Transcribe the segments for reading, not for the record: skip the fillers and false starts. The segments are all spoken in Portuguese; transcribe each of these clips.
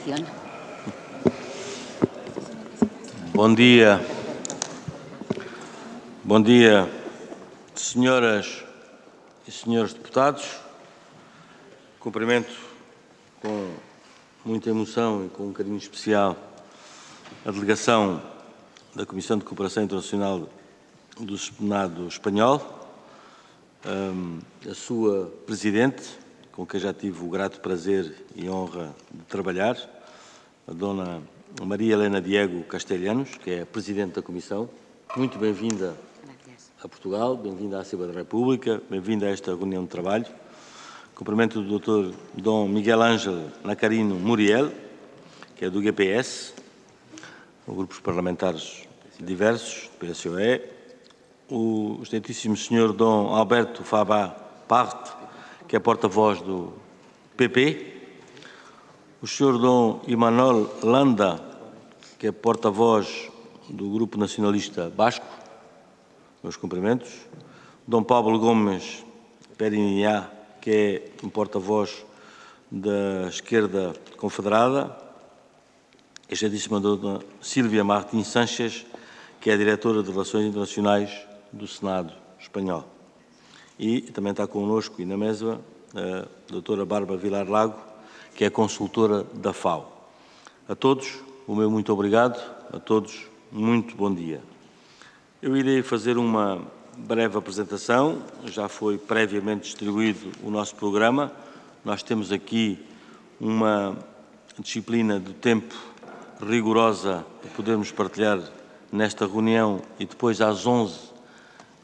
sesión. Bom dia. Bom dia, senhoras e senhores deputados. Cumprimento com muita emoção e com um carinho especial a delegação da Comissão de Cooperação Internacional do Senado Espanhol, a sua Presidente, com quem já tive o grato prazer e honra de trabalhar, a Dona Maria Helena Diego Castellanos, que é a Presidente da Comissão. Muito bem-vinda a Portugal, bem-vinda à Assembleia da República, bem-vinda a esta reunião de trabalho. Cumprimento do Dr. Dom Miguel Ángel Nacarino Muriel, que é do GPS, grupos parlamentares diversos, do PSOE, o excelentíssimo Sr. Dom Alberto Fabá Parte, que é porta-voz do PP, o Sr. Dom Imanol Landa, que é porta-voz do Grupo Nacionalista Basco, meus cumprimentos, Dom Pablo Gomes Periniá, que é um porta-voz da Esquerda Confederada, e a excelentíssima Dona Sílvia Martins Sánchez, que é a Diretora de Relações Internacionais do Senado Espanhol. E também está connosco e na mesa a doutora Bárbara Vilar Lago, que é consultora da FAO. A todos, o meu muito obrigado, a todos, muito bom dia. Eu irei fazer uma breve apresentação, já foi previamente distribuído o nosso programa. Nós temos aqui uma disciplina do tempo rigorosa para podermos partilhar nesta reunião e depois às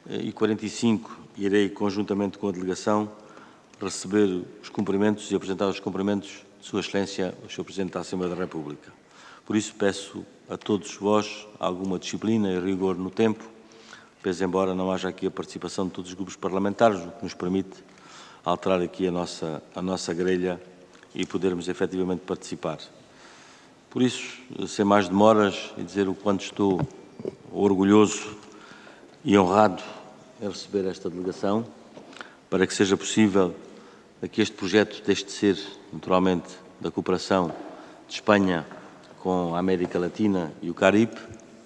11h45 irei, conjuntamente com a delegação, receber os cumprimentos e apresentar os cumprimentos de Sua Excelência, o Sr. Presidente da Assembleia da República. Por isso peço a todos vós alguma disciplina e rigor no tempo, pese embora não haja aqui a participação de todos os grupos parlamentares, o que nos permite alterar aqui a nossa grelha e podermos efetivamente participar. Por isso, sem mais demoras, e dizer o quanto estou orgulhoso e honrado em receber esta delegação, para que seja possível que este projeto deixe de ser, naturalmente, da cooperação de Espanha com a América Latina e o Caribe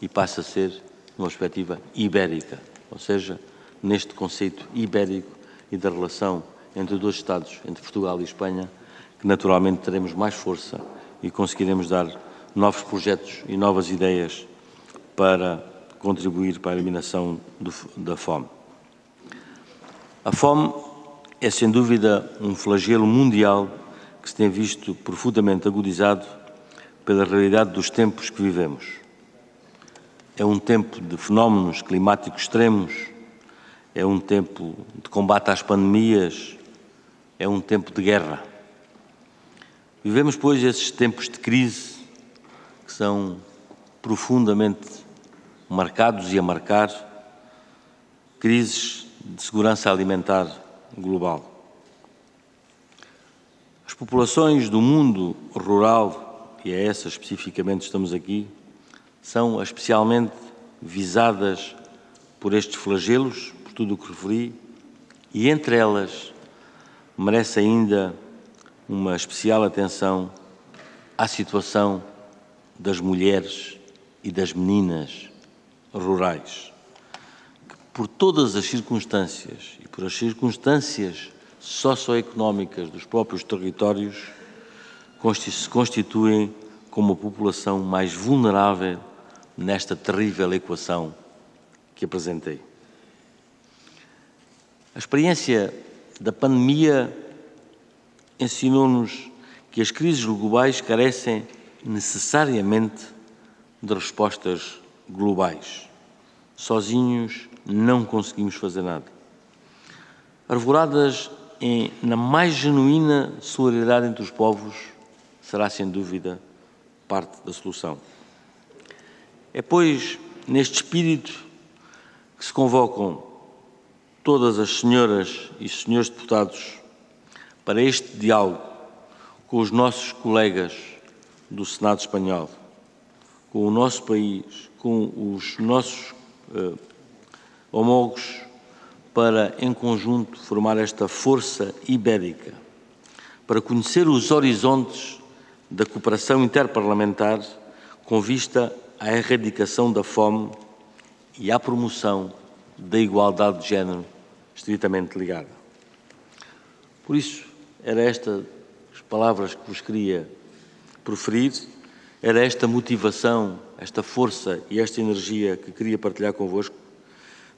e passe a ser uma perspectiva ibérica, ou seja, neste conceito ibérico e da relação entre dois Estados, entre Portugal e Espanha, que naturalmente teremos mais força e conseguiremos dar novos projetos e novas ideias para contribuir para a eliminação da fome. A fome é, sem dúvida, um flagelo mundial que se tem visto profundamente agudizado pela realidade dos tempos que vivemos. É um tempo de fenómenos climáticos extremos, é um tempo de combate às pandemias, é um tempo de guerra. Vivemos, pois, esses tempos de crise que são profundamente marcados e a marcar crises de segurança alimentar global. As populações do mundo rural, e é essa especificamente estamos aqui, são especialmente visadas por estes flagelos, por tudo o que referi, e entre elas merece ainda uma especial atenção à situação das mulheres e das meninas rurais, que por todas as circunstâncias e por as circunstâncias socioeconómicas dos próprios territórios se constituem como a população mais vulnerável nesta terrível equação que apresentei. A experiência da pandemia ensinou-nos que as crises globais carecem necessariamente de respostas globais. Sozinhos não conseguimos fazer nada. Arvoradas na mais genuína solidariedade entre os povos, será sem dúvida parte da solução. É, pois, neste espírito que se convocam todas as senhoras e senhores deputados para este diálogo com os nossos colegas do Senado Espanhol, com o nosso país, com os nossos homólogos, para, em conjunto, formar esta força ibérica, para conhecer os horizontes da cooperação interparlamentar com vista à erradicação da fome e à promoção da igualdade de género estritamente ligada. Por isso, era estas as palavras que vos queria proferir, era esta motivação, esta força e esta energia que queria partilhar convosco,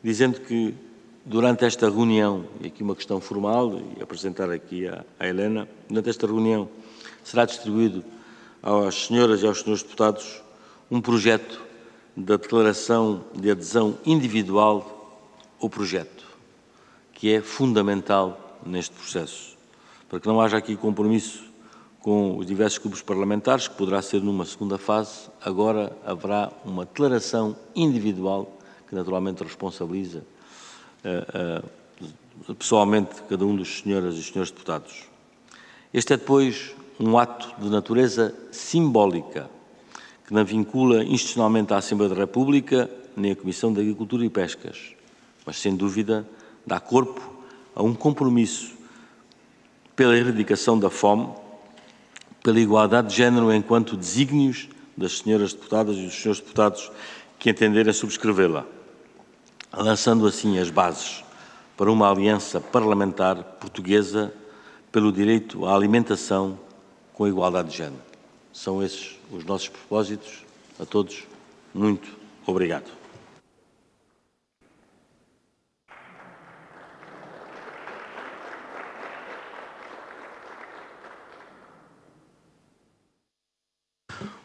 dizendo que durante esta reunião, e aqui uma questão formal, e apresentar aqui à Helena, durante esta reunião será distribuído às senhoras e aos senhores deputados um projeto da declaração de adesão individual ao projeto, que é fundamental neste processo, para que não haja aqui compromisso com os diversos grupos parlamentares, que poderá ser numa segunda fase. Agora haverá uma declaração individual que naturalmente responsabiliza pessoalmente cada um dos senhoras e senhores deputados. Este é depois um ato de natureza simbólica, que não vincula institucionalmente à Assembleia da República nem à Comissão de Agricultura e Pescas, mas sem dúvida dá corpo a um compromisso pela erradicação da fome, pela igualdade de género enquanto desígnios das senhoras deputadas e dos senhores deputados que entenderem subscrevê-la, lançando assim as bases para uma aliança parlamentar portuguesa pelo direito à alimentação com igualdade de género. São esses os nossos propósitos. A todos, muito obrigado.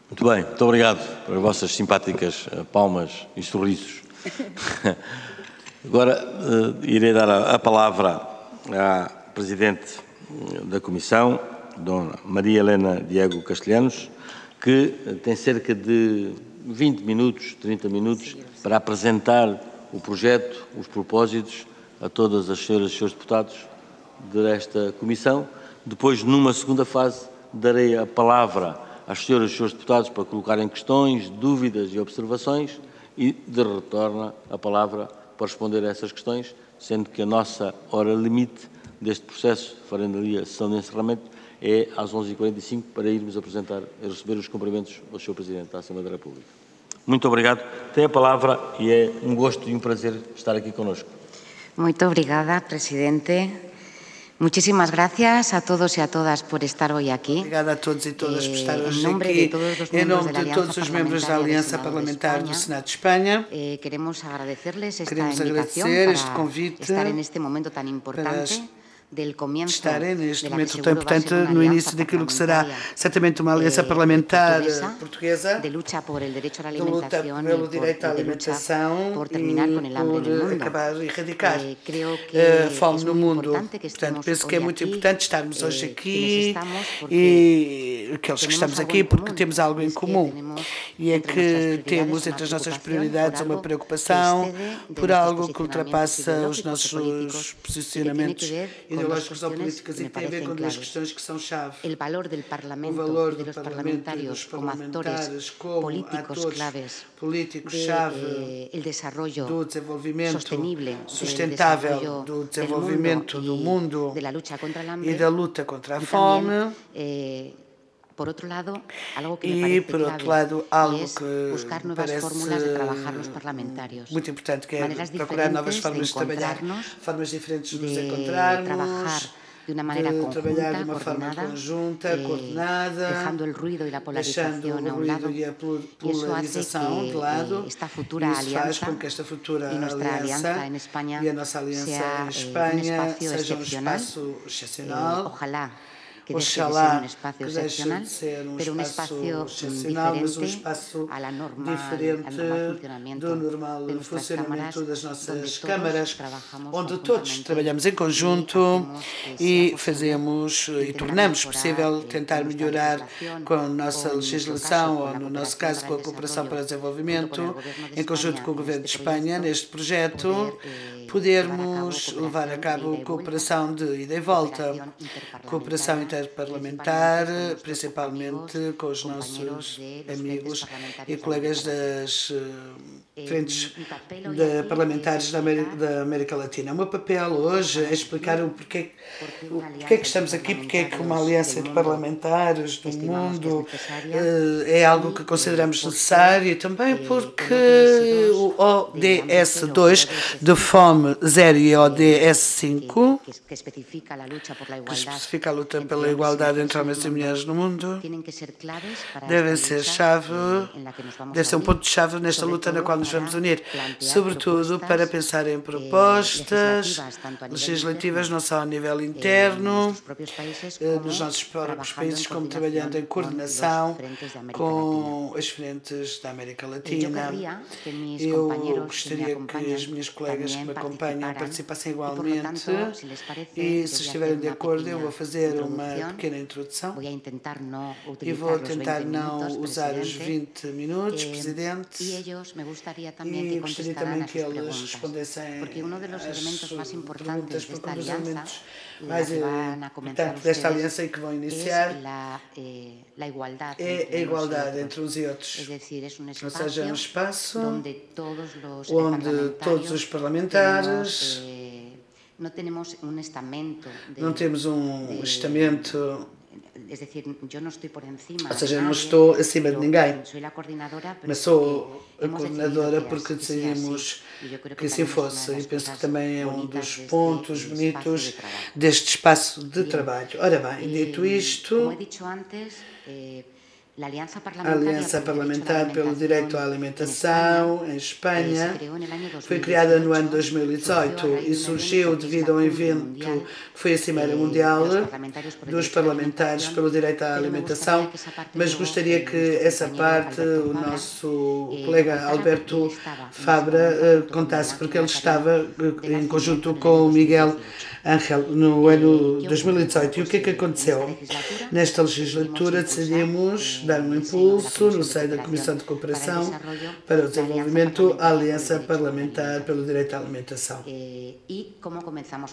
Muito bem, muito obrigado pelas vossas simpáticas palmas e sorrisos. Agora irei dar a palavra à Presidente da Comissão, Dona Maria Helena Diego Castelhanos, que tem cerca de 20 minutos, 30 minutos, para apresentar o projeto, os propósitos a todas as senhoras e senhores deputados desta Comissão. Depois, numa segunda fase, darei a palavra às senhoras e senhores deputados para colocarem questões, dúvidas e observações e, de retorno, a palavra para responder a essas questões, sendo que a nossa hora limite deste processo, farendo ali a sessão de encerramento, é às 11h45 para irmos apresentar e receber os cumprimentos ao Sr. Presidente da Assembleia da República. Muito obrigado. Tem a palavra e é um gosto e um prazer estar aqui connosco. Muito obrigada, Presidente. Muchísimas gracias a todos y a todas por estar hoy aquí. Obrigada a todos e todas por estar hoje aqui. Em nome de todos os membros da Aliança Parlamentar do Senado de Espanha, queremos agradecerles esta invitação este convite estar neste momento tão importante estarem neste momento tão importante no início daquilo que será certamente uma aliança parlamentar portuguesa de luta pelo direito à alimentação e por acabar e erradicar a fome no mundo. Portanto, penso que é muito importante estarmos hoje aqui e aqueles que estamos aqui porque temos algo em comum e é que temos entre as nossas prioridades uma preocupação por algo que ultrapassa os nossos posicionamentos ideológicos ou políticos e que tem a ver com duas questões que são chave. O valor do Parlamento e dos parlamentares como atores políticos-chave do desenvolvimento sustentável, do desenvolvimento do mundo e da luta contra a fome. Por outro lado, algo que me parece algo que buscar novas fórmulas de trabalhar nos parlamentários. Muito importante, que é procurar novas formas de trabalhar, formas diferentes de nos encontrarmos, de uma maneira trabalhar de uma forma conjunta, coordenada, deixando o ruído e a polarização de lado. Esta futura isso faz aliança com que esta futura aliança e a nossa aliança em Espanha seja um espaço excepcional. Ojalá que Oxalá que deixe de ser um espaço excepcional, mas um espaço diferente do normal funcionamento das nossas câmaras, onde todos trabalhamos em conjunto e fazemos e tornamos possível tentar melhorar com a nossa legislação, ou no nosso caso com a cooperação para o desenvolvimento, em conjunto com o Governo de Espanha, neste projeto, podermos levar a cabo cooperação de ida e volta, cooperação interparlamentar, principalmente com os nossos amigos e colegas das frentes parlamentares da América Latina. O meu papel hoje é explicar o porquê que estamos aqui, porque é que uma aliança de parlamentares do mundo é algo que consideramos necessário e também porque o ODS 2 de Fome 0 e ODS 5, que especifica a luta pela igualdade entre homens e mulheres no mundo, deve ser um ponto-chave nesta luta na qual nos vamos unir, sobretudo para pensar em propostas legislativas, não só a nível interno, nos nossos próprios países, como trabalhando em coordenação com as frentes da América Latina. Eu gostaria que as minhas colegas que me acompanham participassem igualmente e, se estiverem de acordo, eu vou fazer uma pequena introdução e vou tentar não usar os 20 minutos, Presidente, e gostaria também que eles respondessem às perguntas, porque um dos elementos mais importantes desta aliança e que vão iniciar é a igualdade entre uns e outros. Ou seja, é um espaço onde todos os parlamentares não temos um estamento, ou seja, não estou acima de ninguém, mas sou a coordenadora porque decidimos que assim fosse, e penso que também é um dos pontos bonitos deste espaço de trabalho. Ora bem, dito isto, a Aliança Parlamentar pelo Direito à Alimentação, em Espanha, foi criada no ano 2018 e surgiu devido a um evento que foi a Cimeira Mundial dos Parlamentares pelo Direito à Alimentação, mas gostaria que essa parte o nosso colega Alberto Fabra contasse, porque ele estava em conjunto com o Miguel Ángel no ano 2018. E o que é que aconteceu? Nesta legislatura decidimos dar um impulso no seio da Comissão de Cooperação para o Desenvolvimento à Aliança Parlamentar pelo Direito à Alimentação. E como começamos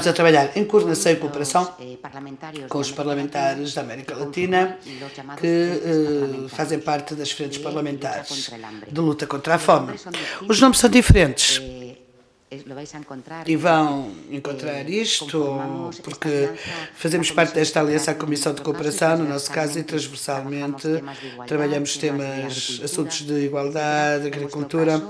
a trabalhar em coordenação e cooperação com os parlamentares da América Latina que fazem parte das frentes parlamentares de luta contra a fome. Os nomes são diferentes. E vão encontrar isto porque fazemos parte desta aliança, a Comissão de Cooperação, no nosso caso, e transversalmente trabalhamos assuntos de igualdade, agricultura,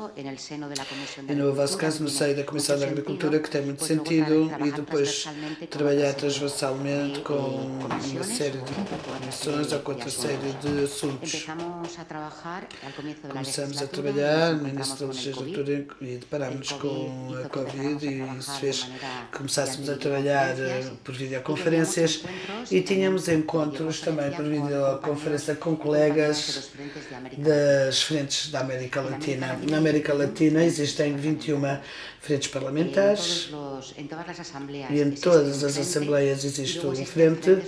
e no vosso caso, no seio da Comissão de Agricultura, que tem muito sentido, e depois trabalhar transversalmente com uma série de comissões ou com outra série de assuntos. Começamos a trabalhar no início da legislatura e deparámos com a Covid e isso fez que começássemos a trabalhar por videoconferências e tínhamos encontros também por videoconferência com colegas das frentes da América Latina. Na América Latina existem 21 frentes parlamentares e em todas as assembleias existe uma frente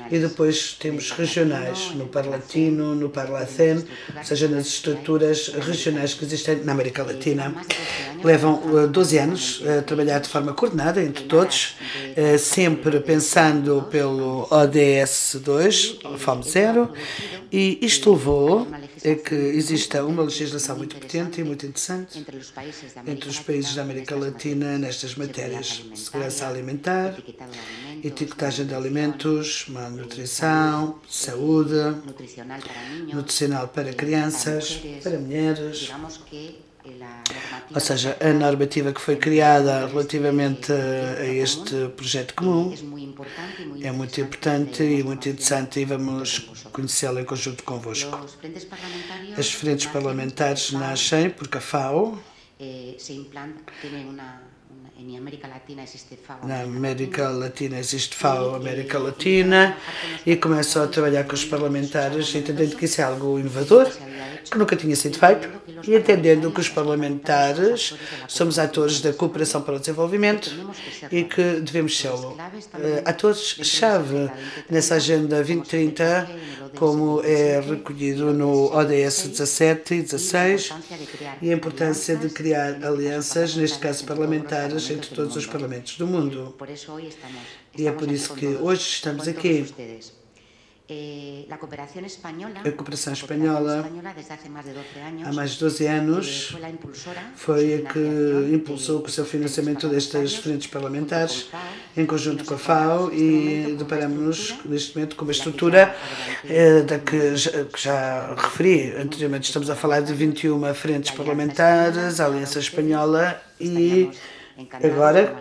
e depois temos regionais no Parlatino, no Parlacen, ou seja, nas estruturas regionais que existem na América Latina. Levam 12 anos a trabalhar de forma coordenada entre todos, sempre pensando pelo ODS 2, Fome Zero, e isto levou a que exista uma legislação muito potente e muito interessante entre os países da América Latina nestas matérias: segurança alimentar, etiquetagem de alimentos, malnutrição, saúde, nutricional para crianças, para mulheres. Ou seja, a normativa que foi criada relativamente a este projeto comum é muito importante e muito interessante e vamos conhecê-la em conjunto convosco. As frentes parlamentares nascem porque a FAO, na América Latina existe FAO América Latina, e começam a trabalhar com os parlamentares, entendendo que isso é algo inovador, que nunca tinha sido feito, e entendendo que os parlamentares somos atores da cooperação para o desenvolvimento e que devemos ser atores-chave nessa Agenda 2030, como é recolhido no ODS 17 e 16, e a importância de criar alianças, neste caso parlamentares, entre todos os parlamentos do mundo. E é por isso que hoje estamos aqui. A cooperação espanhola, há mais de 12 anos, foi a que impulsou o seu financiamento destas frentes parlamentares, em conjunto com a FAO, e deparamos-nos, neste momento, com uma estrutura da que já referi anteriormente. Estamos a falar de 21 frentes parlamentares, a Aliança Espanhola, e agora,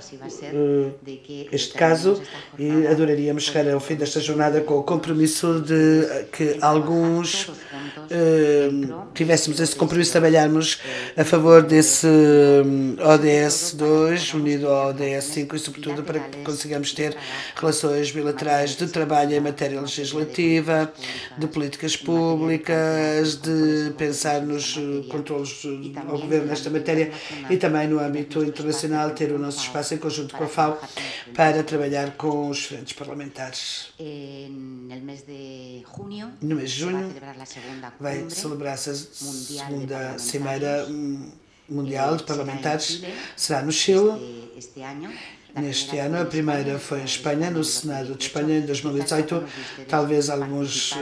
este caso, e adoraríamos chegar ao fim desta jornada com o compromisso de que alguns tivéssemos esse compromisso de trabalharmos a favor desse ODS 2, unido ao ODS 5, e sobretudo para que consigamos ter relações bilaterais de trabalho em matéria legislativa, de políticas públicas, de pensar nos controlos ao governo nesta matéria e também no âmbito internacional ter o nosso espaço em conjunto com a FAO para trabalhar com os frentes parlamentares. No mês de junho vai celebrar-se a segunda Cimeira Mundial de Parlamentares, será no Chile. Neste ano, a primeira foi em Espanha, no Senado de Espanha, em 2018. Talvez alguns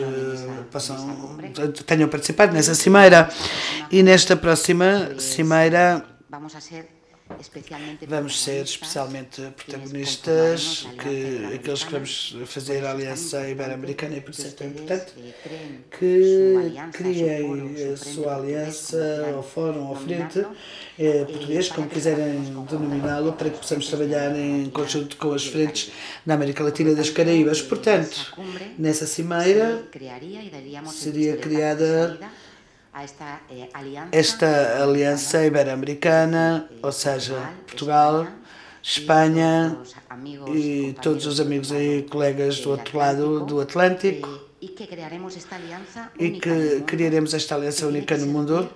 tenham participado nessa cimeira. E nesta próxima cimeira vamos ser especialmente protagonistas, aqueles que vamos fazer a Aliança Ibero-Americana, e por isso é tão importante que criem a sua aliança, ao fórum, ao frente, português, como quiserem denominá-lo, para que possamos trabalhar em conjunto com as frentes da América Latina e das Caraíbas. Portanto, nessa cimeira seria criada esta aliança ibero-americana, ou seja, Portugal, Espanha e todos os amigos e colegas do outro lado do Atlântico, e que criaremos esta aliança única no mundo,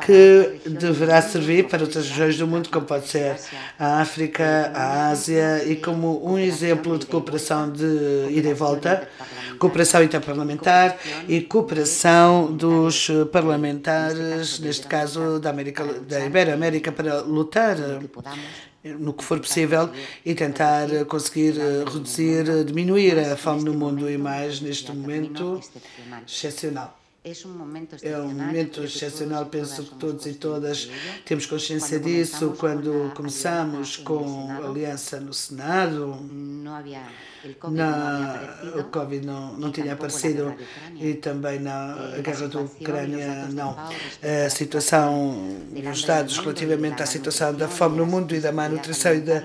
que deverá servir para outras regiões do mundo, como pode ser a África, a Ásia, e como um exemplo de cooperação de ida e volta, cooperação interparlamentar e cooperação dos parlamentares, neste caso da Ibero-América, para lutar no que for possível e tentar conseguir reduzir, diminuir a fome no mundo, e mais neste momento excepcional. É um momento excepcional, penso que todos e todas temos consciência disso. Quando começamos com a aliança no Senado, o Covid não tinha aparecido, e também na guerra da Ucrânia não. A situação, os dados relativamente à situação da fome no mundo e da má nutrição e da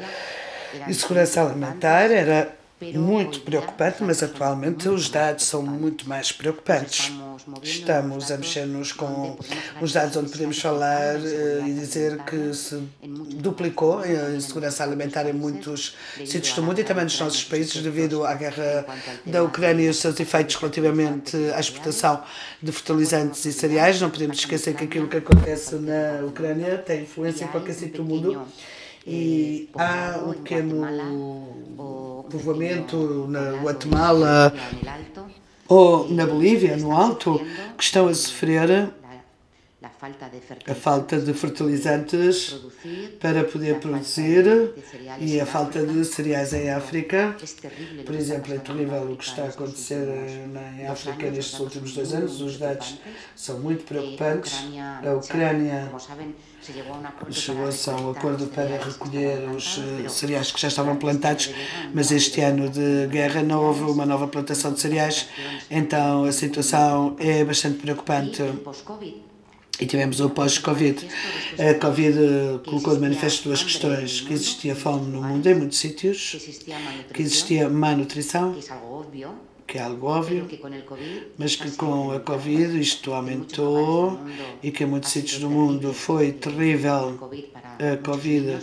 insegurança alimentar era muito preocupante, mas atualmente os dados são muito mais preocupantes. Estamos a mexer-nos com os dados onde podemos falar e dizer que se duplicou a insegurança alimentar em muitos sítios do mundo e também nos nossos países devido à guerra da Ucrânia e os seus efeitos relativamente à exportação de fertilizantes e cereais. Não podemos esquecer que aquilo que acontece na Ucrânia tem influência em qualquer sítio do mundo. E há um pequeno povoamento na Guatemala ou na Bolívia, no Alto, que estão a sofrer a falta de fertilizantes para poder produzir e a falta de cereais em África. Por exemplo, é terrível o que está a acontecer em África nestes últimos 2 anos. Os dados são muito preocupantes. A Ucrânia chegou-se a um acordo para recolher os cereais que já estavam plantados, mas este ano de guerra não houve uma nova plantação de cereais, então a situação é bastante preocupante. E tivemos o pós-Covid. A Covid colocou de manifesto 2 questões: que existia fome no mundo em muitos sítios, que existia má nutrição, que é algo óbvio, mas que com a Covid isto aumentou e que em muitos sítios do mundo foi terrível a Covid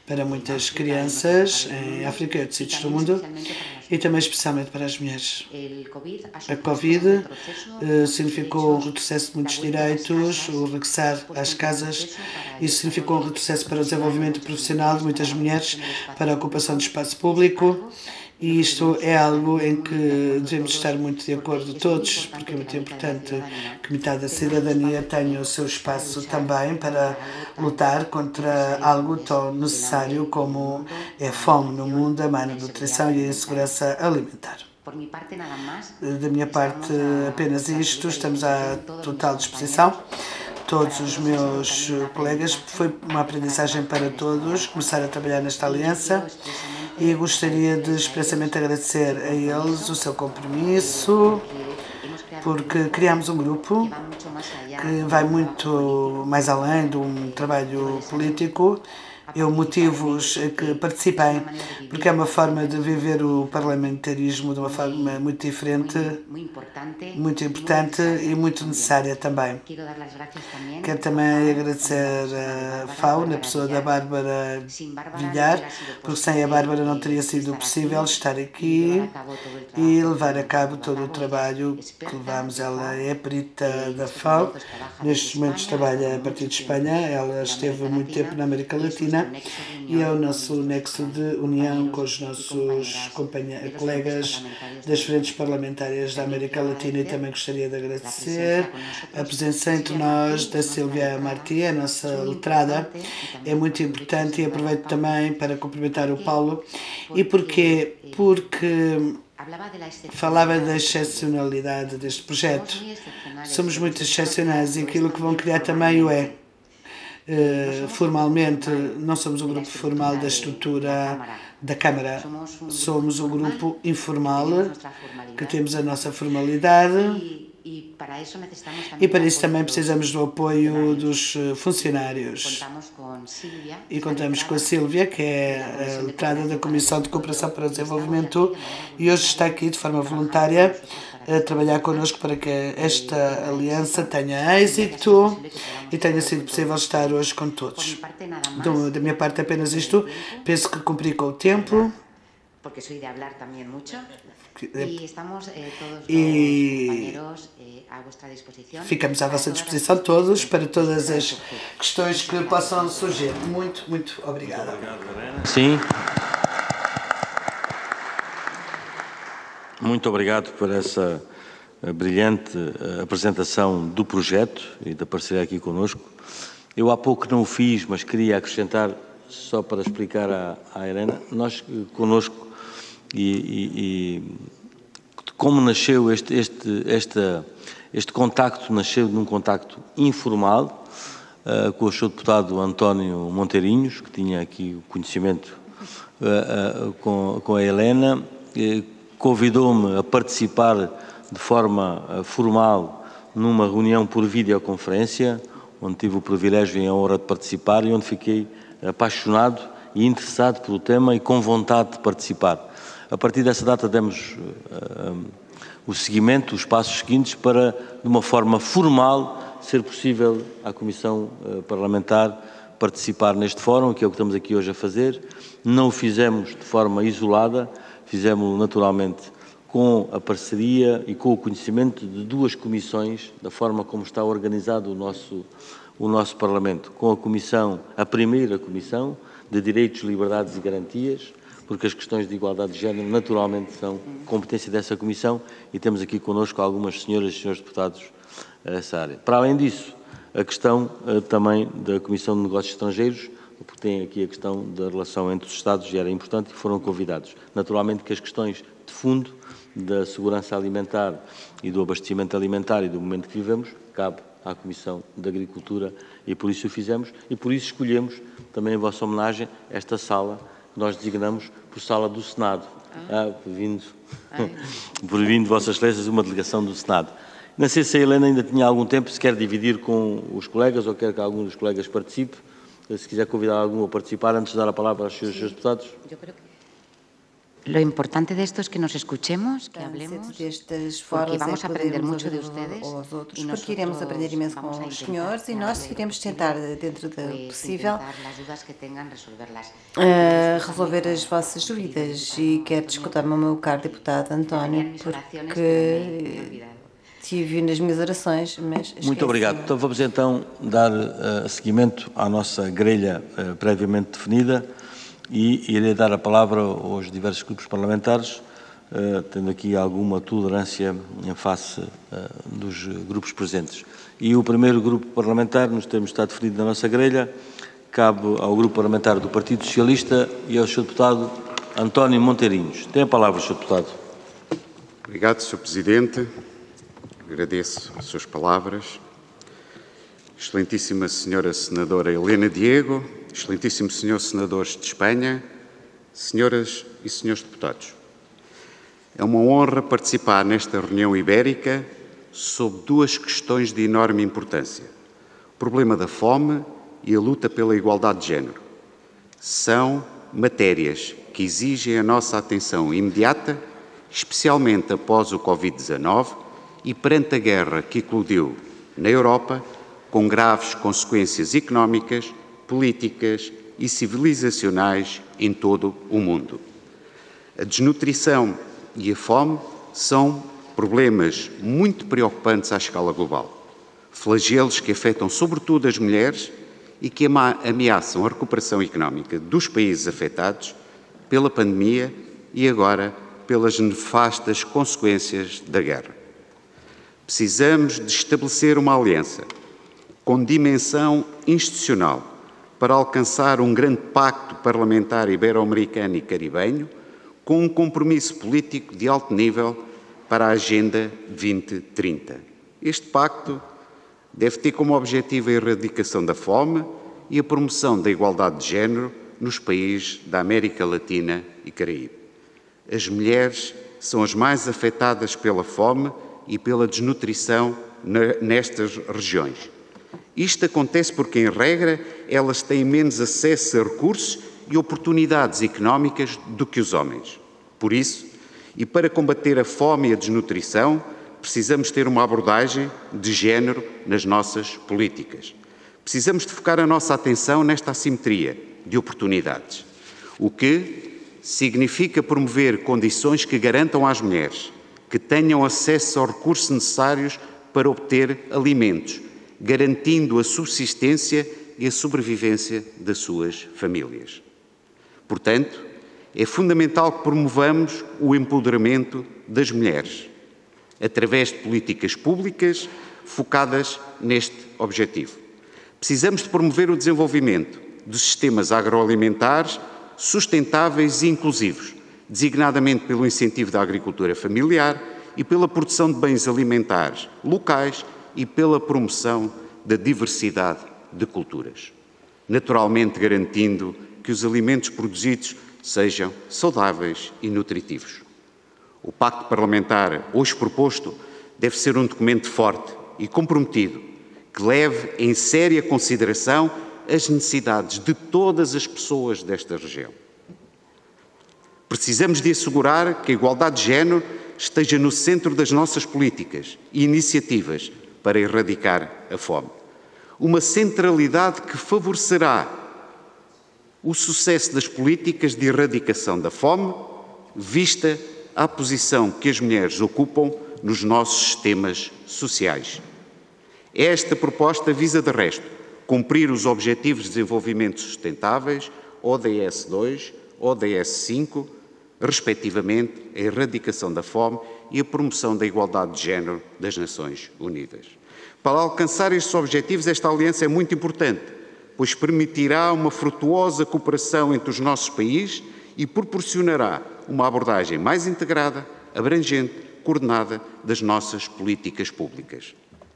para muitas crianças em África e outros sítios do mundo, e também especialmente para as mulheres. A Covid significou um retrocesso de muitos direitos, o regressar às casas. Isso significou um retrocesso para o desenvolvimento profissional de muitas mulheres, para a ocupação do espaço público. E isto é algo em que devemos estar muito de acordo todos, porque é muito importante que metade da cidadania tenha o seu espaço também para lutar contra algo tão necessário como é a fome no mundo, a má nutrição e a insegurança alimentar. Da minha parte, apenas isto. Estamos à total disposição. Todos os meus colegas, foi uma aprendizagem para todos começar a trabalhar nesta aliança, e gostaria de expressamente agradecer a eles o seu compromisso, porque criamos um grupo que vai muito mais além de um trabalho político. Eu motivo-os a que participem, porque é uma forma de viver o parlamentarismo de uma forma muito diferente, muito importante e muito necessária também. Quero também agradecer a FAO, na pessoa da Bárbara Villar, porque sem a Bárbara não teria sido possível estar aqui e levar a cabo todo o trabalho que levamos. Ela é perita da FAO, nestes momentos trabalha a partir de Espanha, ela esteve muito tempo na América Latina, e é o nosso nexo de união com os nossos colegas das frentes parlamentárias da América Latina. E também gostaria de agradecer a presença entre nós da Silvia Martí, a nossa letrada. É muito importante, e aproveito também para cumprimentar o Paulo. E porquê? Porque falava da excepcionalidade deste projeto. Somos muito excepcionais, e aquilo que vão criar também o é. Formalmente, não somos um grupo formal da estrutura da Câmara, somos um grupo informal, que temos a nossa formalidade, e para isso também precisamos do apoio dos funcionários. E contamos com a Sílvia, que é a letrada da Comissão de Cooperação para o Desenvolvimento, e hoje está aqui de forma voluntária a trabalhar connosco para que esta aliança tenha êxito e tenha sido possível estar hoje com todos. Da minha parte, apenas isto. Penso que cumpri com o tempo. E ficamos à vossa disposição todos para todas as questões que possam surgir. Muito, muito obrigada. Sim. Muito obrigado por essa brilhante apresentação do projeto e da parceria aqui connosco. Eu há pouco não o fiz, mas queria acrescentar, só para explicar à Helena, nós connosco e como nasceu este contacto, nasceu num contacto informal com o Sr. Deputado António Monteirinhos, que tinha aqui o conhecimento com a Helena, convidou-me a participar de forma formal numa reunião por videoconferência, onde tive o privilégio e a honra de participar e onde fiquei apaixonado e interessado pelo tema e com vontade de participar. A partir dessa data demos o seguimento, os passos seguintes para, de uma forma formal, ser possível à Comissão Parlamentar participar neste fórum, que é o que estamos aqui hoje a fazer. Não o fizemos de forma isolada, fizemos-lo naturalmente com a parceria e com o conhecimento de duas comissões, da forma como está organizado o nosso Parlamento, com a primeira Comissão de Direitos, Liberdades e Garantias, porque as questões de igualdade de género naturalmente são competência dessa Comissão, e temos aqui connosco algumas senhoras e senhores deputados dessa área. Para além disso, a questão também da Comissão de Negócios Estrangeiros, porque tem aqui a questão da relação entre os Estados, e era importante, e foram convidados. Naturalmente que as questões de fundo da segurança alimentar e do abastecimento alimentar e do momento que vivemos, cabe à Comissão de Agricultura, e por isso o fizemos, e por isso escolhemos também em vossa homenagem esta sala, que nós designamos por Sala do Senado. Por vindo Vossas Excelências, uma delegação do Senado. Não sei se a Helena ainda tinha algum tempo, se quer dividir com os colegas ou quer que algum dos colegas participe. Se quiser convidar algum a participar, antes de dar a palavra aos senhores deputados. Lo importante de esto es que nos escuchemos, que hablemos, porque vamos a aprender mucho de ustedes e porque iremos aprender imenso com os senhores e nós iremos tentar, dentro do possível, resolver as vossas dúvidas. E quero desculpar-me ao meu caro deputado António, porque tive nas minhas orações, mas esqueci. Muito obrigado. Então vamos então dar seguimento à nossa grelha previamente definida e irei dar a palavra aos diversos grupos parlamentares, tendo aqui alguma tolerância em face dos grupos presentes. E o primeiro grupo parlamentar, nos termos estado definido na nossa grelha, cabe ao grupo parlamentar do Partido Socialista e ao Sr. Deputado António Monteirinhos. Tem a palavra, Sr. Deputado. Obrigado, Sr. Presidente. Agradeço as suas palavras. Excelentíssima Senhora Senadora Helena Diego, Excelentíssimo Senhor Senadores de Espanha, Senhoras e Senhores Deputados. É uma honra participar nesta reunião ibérica sobre duas questões de enorme importância: o problema da fome e a luta pela igualdade de género. São matérias que exigem a nossa atenção imediata, especialmente após o Covid-19 e perante a guerra que eclodiu na Europa, com graves consequências económicas, políticas e civilizacionais em todo o mundo. A desnutrição e a fome são problemas muito preocupantes à escala global, flagelos que afetam sobretudo as mulheres e que ameaçam a recuperação económica dos países afetados pela pandemia e agora pelas nefastas consequências da guerra. Precisamos de estabelecer uma aliança com dimensão institucional para alcançar um grande pacto parlamentar ibero-americano e caribenho com um compromisso político de alto nível para a Agenda 2030. Este pacto deve ter como objetivo a erradicação da fome e a promoção da igualdade de género nos países da América Latina e Caraíbe. As mulheres são as mais afetadas pela fome e pela desnutrição nestas regiões. Isto acontece porque, em regra, elas têm menos acesso a recursos e oportunidades económicas do que os homens. Por isso, e para combater a fome e a desnutrição, precisamos ter uma abordagem de género nas nossas políticas. Precisamos de focar a nossa atenção nesta assimetria de oportunidades, o que significa promover condições que garantam às mulheres que tenham acesso aos recursos necessários para obter alimentos, garantindo a subsistência e a sobrevivência das suas famílias. Portanto, é fundamental que promovamos o empoderamento das mulheres, através de políticas públicas focadas neste objetivo. Precisamos de promover o desenvolvimento de sistemas agroalimentares sustentáveis e inclusivos, designadamente pelo incentivo da agricultura familiar e pela produção de bens alimentares locais e pela promoção da diversidade de culturas, naturalmente garantindo que os alimentos produzidos sejam saudáveis e nutritivos. O Pacto Parlamentar hoje proposto deve ser um documento forte e comprometido, que leve em séria consideração as necessidades de todas as pessoas desta região. Precisamos de assegurar que a igualdade de género esteja no centro das nossas políticas e iniciativas para erradicar a fome. Uma centralidade que favorecerá o sucesso das políticas de erradicação da fome, vista a posição que as mulheres ocupam nos nossos sistemas sociais. Esta proposta visa, de resto, cumprir os Objetivos de Desenvolvimento Sustentáveis, ODS 2, ODS 5, respectivamente, a erradicação da fome e a promoção da igualdade de género das Nações Unidas. Para alcançar estes objetivos, esta aliança é muito importante, pois permitirá uma frutuosa cooperação entre os nossos países e proporcionará uma abordagem mais integrada, abrangente, coordenada das nossas políticas públicas.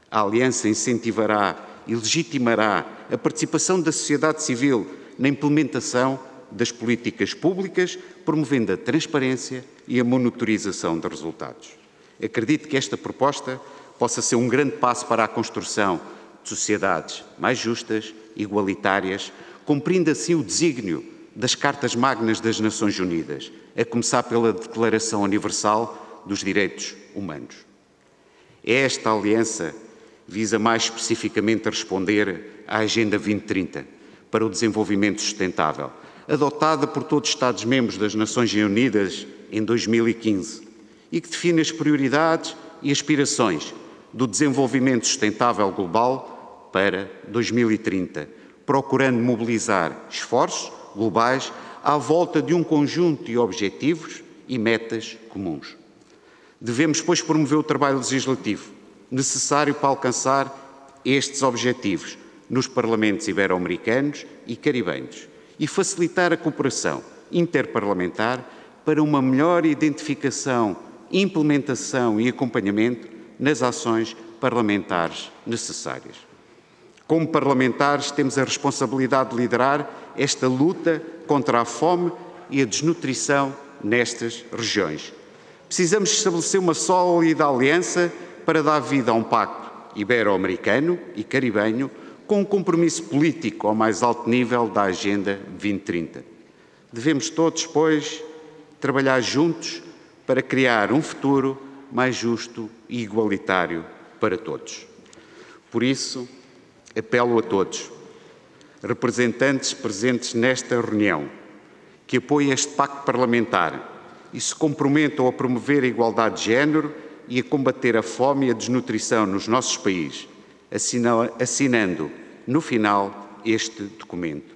A aliança incentivará e legitimará a participação da sociedade civil na implementação das políticas públicas, promovendo a transparência e a monitorização de resultados. Acredito que esta proposta possa ser um grande passo para a construção de sociedades mais justas, igualitárias, cumprindo assim o desígnio das Cartas Magnas das Nações Unidas, a começar pela Declaração Universal dos Direitos Humanos. Esta aliança visa mais especificamente responder à Agenda 2030 para o desenvolvimento sustentável, adotada por todos os Estados-membros das Nações Unidas em 2015 e que define as prioridades e aspirações do desenvolvimento sustentável global para 2030, procurando mobilizar esforços globais à volta de um conjunto de objetivos e metas comuns. Devemos, pois, promover o trabalho legislativo necessário para alcançar estes objetivos nos parlamentos ibero-americanos e caribenhos e facilitar a cooperação interparlamentar para uma melhor identificação, implementação e acompanhamento nas ações parlamentares necessárias. Como parlamentares, temos a responsabilidade de liderar esta luta contra a fome e a desnutrição nestas regiões. Precisamos estabelecer uma sólida aliança para dar vida a um pacto ibero-americano e caribenho com um compromisso político ao mais alto nível da Agenda 2030. Devemos todos, pois, trabalhar juntos para criar um futuro mais justo e igualitário para todos. Por isso, apelo a todos, representantes presentes nesta reunião, que apoiem este pacto parlamentar e se comprometam a promover a igualdade de género e a combater a fome e a desnutrição nos nossos países, assinando, no final, este documento.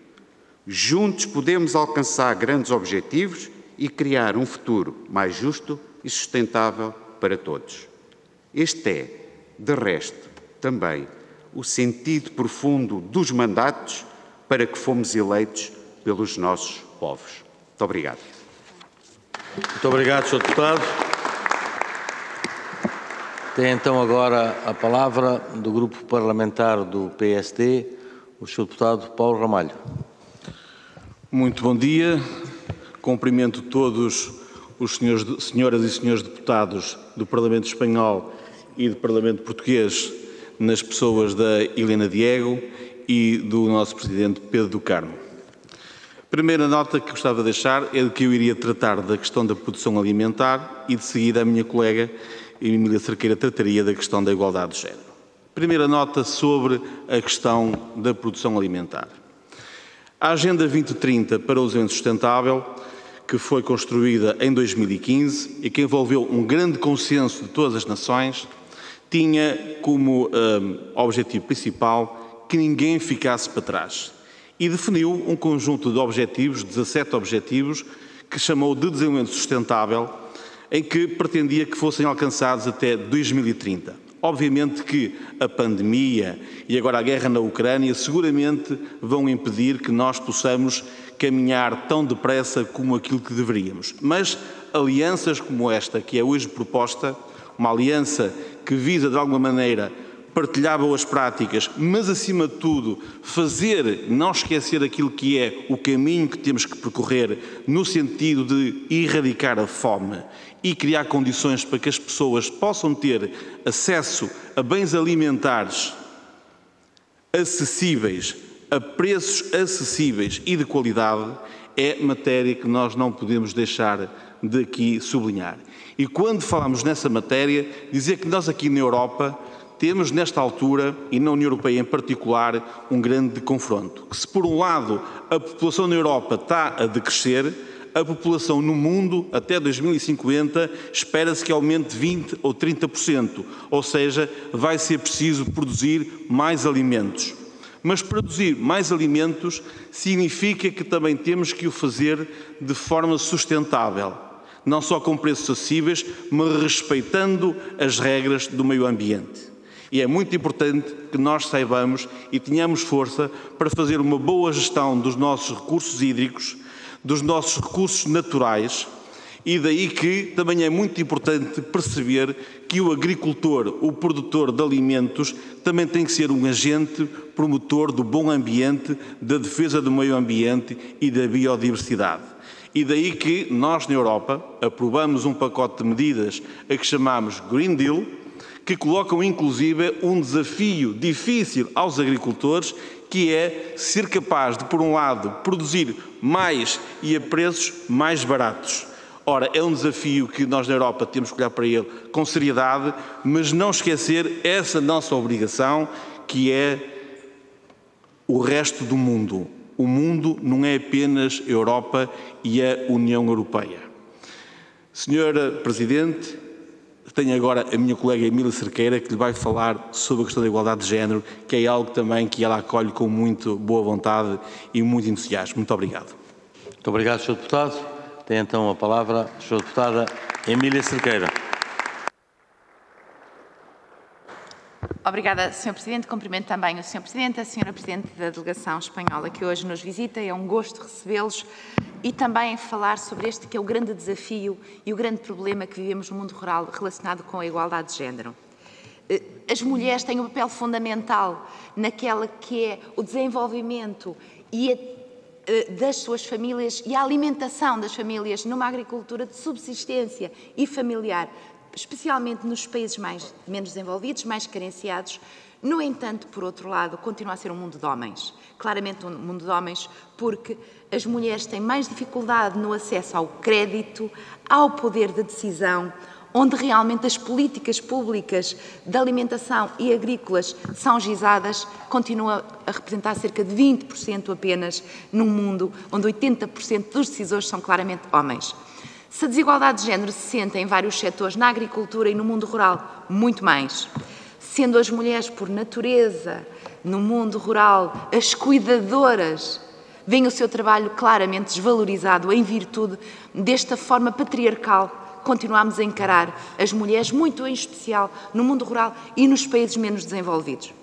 Juntos podemos alcançar grandes objetivos e criar um futuro mais justo e sustentável para todos. Este é, de resto, também o sentido profundo dos mandatos para que fomos eleitos pelos nossos povos. Muito obrigado. Muito obrigado, Sr. Deputado. Tem então agora a palavra do Grupo Parlamentar do PSD, o Sr. Deputado Paulo Ramalho. Muito bom dia. Cumprimento todos os senhoras e senhores deputados do Parlamento Espanhol e do Parlamento Português, nas pessoas da Helena Diego e do nosso Presidente Pedro do Carmo. A primeira nota que gostava de deixar é de que eu iria tratar da questão da produção alimentar e, de seguida, a minha colega Emília Cerqueira trataria da questão da igualdade de género. Primeira nota sobre a questão da produção alimentar. A Agenda 2030 para o Desenvolvimento Sustentável, que foi construída em 2015 e que envolveu um grande consenso de todas as nações, tinha como objetivo principal que ninguém ficasse para trás e definiu um conjunto de objetivos, 17 objetivos, que chamou de desenvolvimento sustentável, em que pretendia que fossem alcançados até 2030. Obviamente que a pandemia e agora a guerra na Ucrânia seguramente vão impedir que nós possamos caminhar tão depressa como aquilo que deveríamos. Mas alianças como esta, que é hoje proposta, uma aliança que visa de alguma maneira partilhar boas práticas, mas acima de tudo não esquecer aquilo que é o caminho que temos que percorrer no sentido de erradicar a fome e criar condições para que as pessoas possam ter acesso a bens alimentares acessíveis, a preços acessíveis e de qualidade, é matéria que nós não podemos deixar de aqui sublinhar. E quando falamos nessa matéria, dizer que nós aqui na Europa temos nesta altura, e na União Europeia em particular, um grande confronto. Que se por um lado a população na Europa está a decrescer, a população no mundo, até 2050, espera-se que aumente 20% ou 30%, ou seja, vai ser preciso produzir mais alimentos. Mas produzir mais alimentos significa que também temos que o fazer de forma sustentável, não só com preços acessíveis, mas respeitando as regras do meio ambiente. E é muito importante que nós saibamos e tenhamos força para fazer uma boa gestão dos nossos recursos hídricos, dos nossos recursos naturais, e daí que também é muito importante perceber que o agricultor, o produtor de alimentos, também tem que ser um agente promotor do bom ambiente, da defesa do meio ambiente e da biodiversidade. E daí que nós, na Europa, aprovamos um pacote de medidas a que chamamos Green Deal, que colocam inclusive um desafio difícil aos agricultores, que é ser capaz de, por um lado, produzir mais e a preços mais baratos. Ora, é um desafio que nós na Europa temos que olhar para ele com seriedade, mas não esquecer essa nossa obrigação, que é o resto do mundo. O mundo não é apenas a Europa e a União Europeia. Senhora Presidente, tenho agora a minha colega Emília Cerqueira, que lhe vai falar sobre a questão da igualdade de género, que é algo também que ela acolhe com muito boa vontade e muito entusiasmo. Muito obrigado. Muito obrigado, Sr. Deputado. Tem então a palavra a Sra. Deputada Emília Cerqueira. Obrigada, Sr. Presidente. Cumprimento também o Sr. Presidente, a Sra. Presidente da Delegação Espanhola, que hoje nos visita. É um gosto recebê-los e também falar sobre este que é o grande desafio e o grande problema que vivemos no mundo rural relacionado com a igualdade de género. As mulheres têm um papel fundamental naquela que é o desenvolvimento das suas famílias e a alimentação das famílias numa agricultura de subsistência e familiar, especialmente nos países menos desenvolvidos, mais carenciados. No entanto, por outro lado, continua a ser um mundo de homens. Claramente um mundo de homens, porque as mulheres têm mais dificuldade no acesso ao crédito, ao poder de decisão, onde realmente as políticas públicas de alimentação e agrícolas são gizadas, continua a representar cerca de 20% apenas num mundo onde 80% dos decisores são claramente homens. Se a desigualdade de género se sente em vários setores, na agricultura e no mundo rural, muito mais. Sendo as mulheres, por natureza, no mundo rural, as cuidadoras, veem o seu trabalho claramente desvalorizado em virtude desta forma patriarcal. Continuamos a encarar as mulheres, muito em especial no mundo rural e nos países menos desenvolvidos.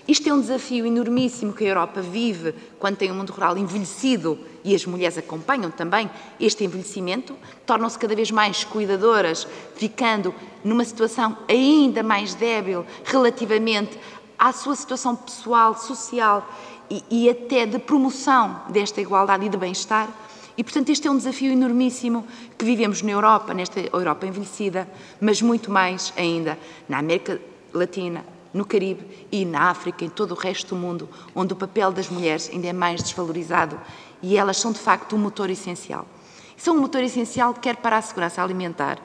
Isto é um desafio enormíssimo que a Europa vive quando tem um mundo rural envelhecido e as mulheres acompanham também este envelhecimento, tornam-se cada vez mais cuidadoras, ficando numa situação ainda mais débil relativamente à sua situação pessoal, social e até de promoção desta igualdade e de bem-estar. E, portanto, este é um desafio enormíssimo que vivemos na Europa, nesta Europa envelhecida, mas muito mais ainda na América Latina, no Caribe e na África e em todo o resto do mundo, onde o papel das mulheres ainda é mais desvalorizado e elas são, de facto, um motor essencial. São um motor essencial quer para a segurança alimentar,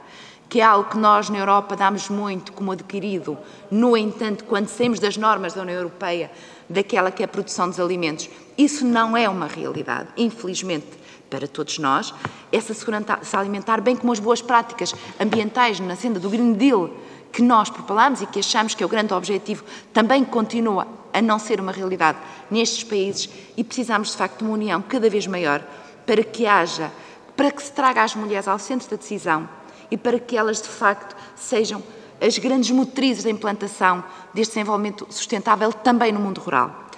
que é algo que nós na Europa damos muito como adquirido. No entanto, quando saímos das normas da União Europeia, daquela que é a produção dos alimentos, isso não é uma realidade, infelizmente, para todos nós. Essa segurança alimentar, bem como as boas práticas ambientais na senda do Green Deal, que nós propalamos e que achamos que é o grande objetivo, também continua a não ser uma realidade nestes países e precisamos, de facto, de uma união cada vez maior para que se traga as mulheres ao centro da decisão e para que elas, de facto, sejam as grandes motrizes da implantação deste desenvolvimento sustentável também no mundo rural.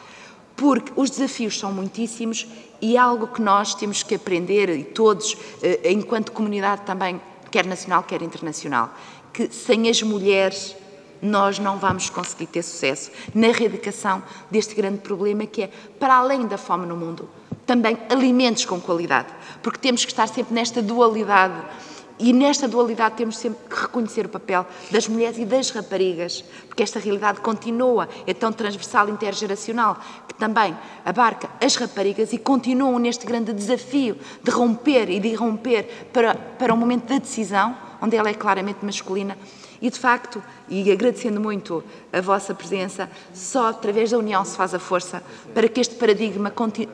Porque os desafios são muitíssimos e é algo que nós temos que aprender, e todos, enquanto comunidade também, quer nacional, quer internacional, que sem as mulheres nós não vamos conseguir ter sucesso na erradicação deste grande problema que é, para além da fome no mundo, também alimentos com qualidade, porque temos que estar sempre nesta dualidade e nesta dualidade temos sempre que reconhecer o papel das mulheres e das raparigas, porque esta realidade continua, é tão transversal e intergeracional, que também abarca as raparigas e continuam neste grande desafio de romper e de irromper para um momento da decisão, onde ela é claramente masculina. E, de facto, e agradecendo muito a vossa presença, só através da união se faz a força para que este paradigma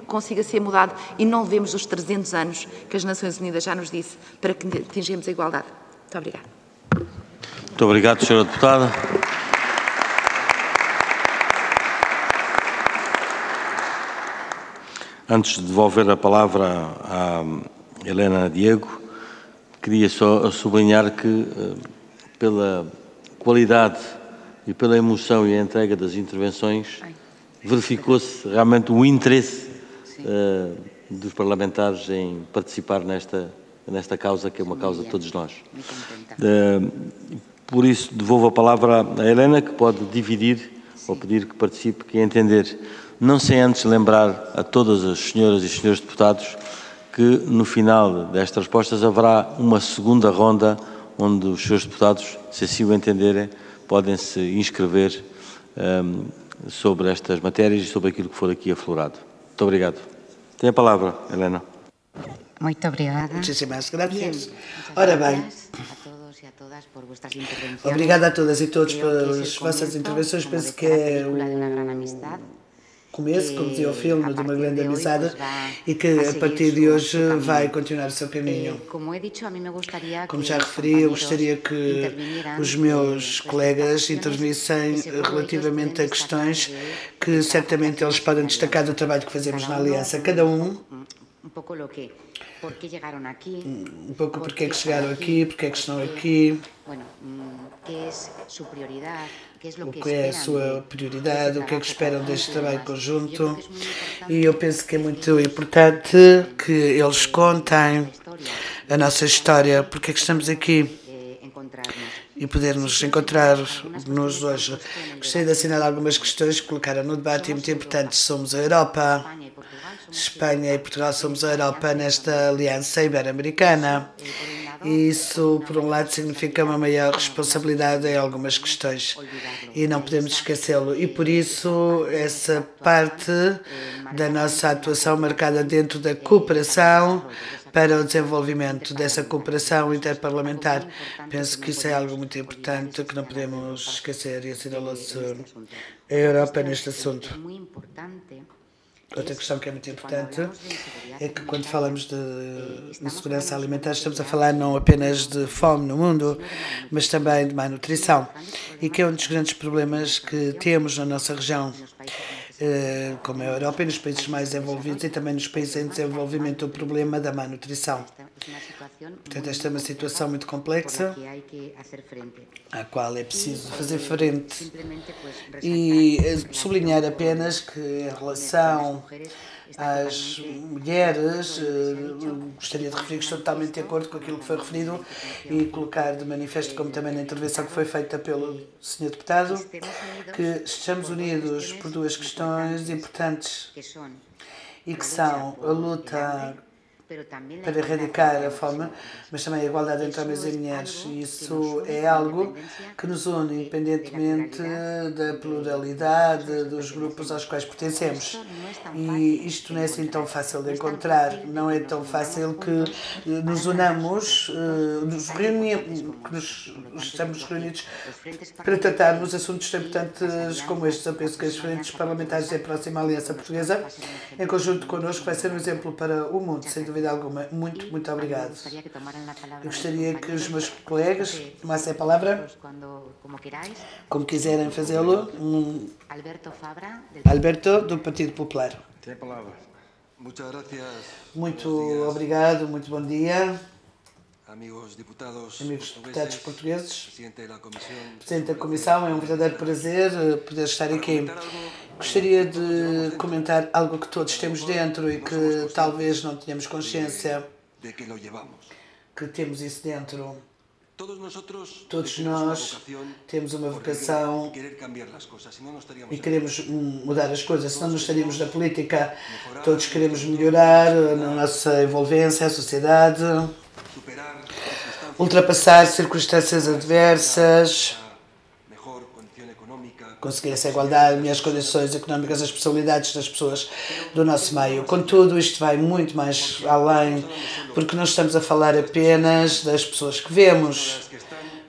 consiga ser mudado e não levemos os 300 anos que as Nações Unidas já nos disse para que atingirmos a igualdade. Muito obrigada. Muito obrigado, Sra. Deputada. Antes de devolver a palavra à Helena Diego, queria só sublinhar que, pela qualidade e pela emoção e a entrega das intervenções, verificou-se realmente o interesse dos parlamentares em participar nesta causa, que é uma causa de todos nós. Por isso, devolvo a palavra à Helena, que pode dividir ou pedir que participe, que entender, não sem antes lembrar a todas as senhoras e senhores deputados que no final destas respostas haverá uma segunda ronda onde os senhores deputados, se assim o entenderem, podem se inscrever sobre estas matérias e sobre aquilo que for aqui aflorado. Muito obrigado. Tem a palavra, Helena. Muito obrigada. Muitíssimas graças. Ora bem, obrigada a todas e todos pelas vossas intervenções. Penso que é o começo, como dizia o filme, de uma grande amizade e que a partir de hoje vai continuar o seu caminho. Como já referi, eu gostaria que os meus colegas intervissem relativamente a questões que certamente eles podem destacar do trabalho que fazemos na Aliança. Cada um um pouco porque é que chegaram aqui, porque é que estão aqui, o que é a sua prioridade, o que é que esperam deste trabalho conjunto. E eu penso que é muito importante que eles contem a nossa história, porque é que estamos aqui e podermos encontrar-nos hoje. Gostaria de assinalar algumas questões que colocaram no debate e muito importantes. Somos a Europa. Espanha e Portugal somos a Europa nesta aliança ibero-americana. E isso, por um lado, significa uma maior responsabilidade em algumas questões e não podemos esquecê-lo. E por isso, essa parte da nossa atuação marcada dentro da cooperação para o desenvolvimento dessa cooperação interparlamentar. Penso que isso é algo muito importante que não podemos esquecer e assinalou-se a Europa neste assunto. Outra questão que é muito importante é que quando falamos de segurança alimentar estamos a falar não apenas de fome no mundo, mas também de má nutrição, e que é um dos grandes problemas que temos na nossa região, como a Europa e nos países mais desenvolvidos e também nos países em desenvolvimento, o problema da má nutrição. Portanto, esta é uma situação muito complexa à qual é preciso fazer frente e sublinhar apenas que em relação às mulheres, gostaria de referir que estou totalmente de acordo com aquilo que foi referido e colocar de manifesto, como também na intervenção que foi feita pelo Sr. Deputado, que estamos unidos por duas questões importantes e que são a luta para erradicar a fome, mas também a igualdade entre homens e mulheres. E isso é algo que nos une, independentemente da pluralidade dos grupos aos quais pertencemos. E isto não é assim tão fácil de encontrar, não é tão fácil que nos unamos, que estamos reunidos para tratarmos assuntos tão importantes como estes. Eu penso que as frentes parlamentares da próxima Aliança Portuguesa, em conjunto connosco, vai ser um exemplo para o mundo, sem dúvida alguma. Muito, muito obrigado. Eu gostaria que os meus colegas tomassem a palavra, como quiserem fazê-lo. Alberto, do Partido Popular. Tem a palavra. Muito obrigado, muito bom dia. Amigos deputados portugueses, Presidente da Comissão, é um verdadeiro prazer poder estar aqui. Gostaria de comentar algo que todos temos dentro e que talvez não tenhamos consciência que temos isso dentro. Todos nós temos uma vocação e queremos mudar as coisas, senão não estaríamos na política. Todos queremos melhorar a nossa envolvência, a sociedade, ultrapassar circunstâncias adversas, conseguir essa igualdade, melhores condições económicas, as possibilidades das pessoas do nosso meio. Contudo, isto vai muito mais além, porque não estamos a falar apenas das pessoas que vemos,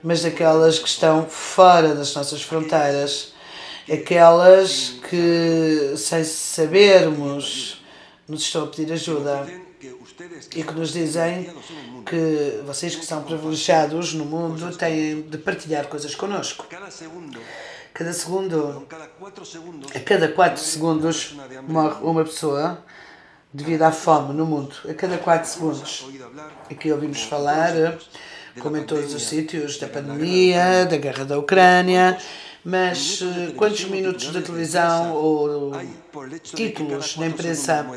mas daquelas que estão fora das nossas fronteiras, aquelas que, sem sabermos, nos estão a pedir ajuda e que nos dizem que vocês que são privilegiados no mundo têm de partilhar coisas connosco. A cada 4 segundos morre uma pessoa devido à fome no mundo. A cada 4 segundos. Aqui ouvimos falar, como em todos os sítios, da pandemia, da guerra da Ucrânia, mas quantos minutos de televisão ou títulos na imprensa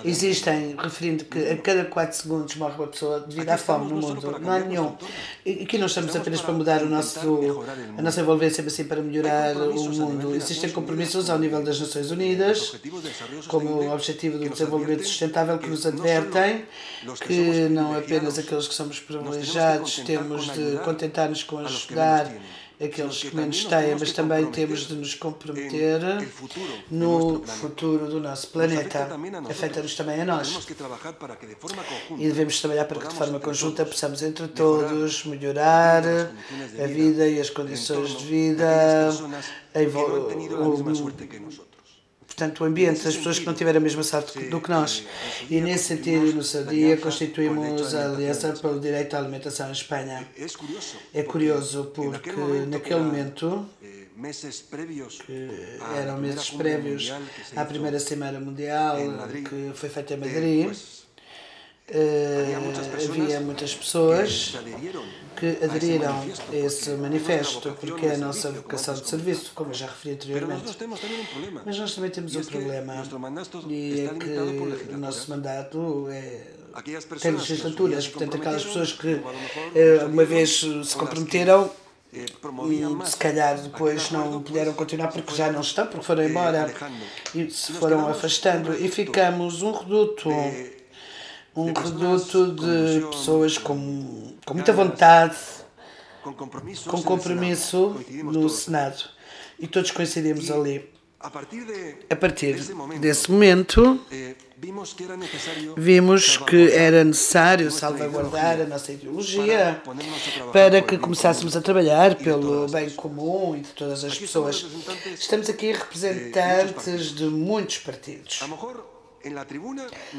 existem referindo que a cada 4 segundos morre uma pessoa devido à fome no mundo? Não há nenhum. E aqui não estamos apenas para mudar a nossa envolvência, mas sim para melhorar o mundo. Existem compromissos ao nível das Nações Unidas, como o Objetivo do Desenvolvimento Sustentável, que nos advertem que não apenas aqueles que somos privilegiados temos de contentar-nos com ajudar aqueles que menos têm, mas também temos de nos comprometer no futuro do nosso planeta. Afeta-nos também a nós. E devemos trabalhar para que de forma conjunta possamos entre todos melhorar a vida e as condições de vida, portanto, o ambiente das pessoas que não tiveram a mesma sorte do que nós. E, nesse sentido, no seu dia, constituímos a Aliança pelo Direito à Alimentação em Espanha. É curioso porque, naquele momento, que eram meses prévios à primeira Cimeira Mundial, que foi feita em Madrid, havia muitas pessoas que aderiram a esse manifesto, porque é a nossa vocação de serviço, como eu já referi anteriormente. Mas nós também temos um problema, e é que o nosso mandato tem legislaturas, portanto, aquelas pessoas que uma vez se comprometeram, se calhar depois não puderam continuar porque já não estão, porque foram embora e se foram afastando, e ficamos um reduto de pessoas com muita vontade, com compromisso no Senado. E todos coincidimos ali. A partir desse momento, vimos que era necessário salvaguardar a nossa ideologia para que começássemos a trabalhar pelo bem comum e de todas as pessoas. Estamos aqui representantes de muitos partidos.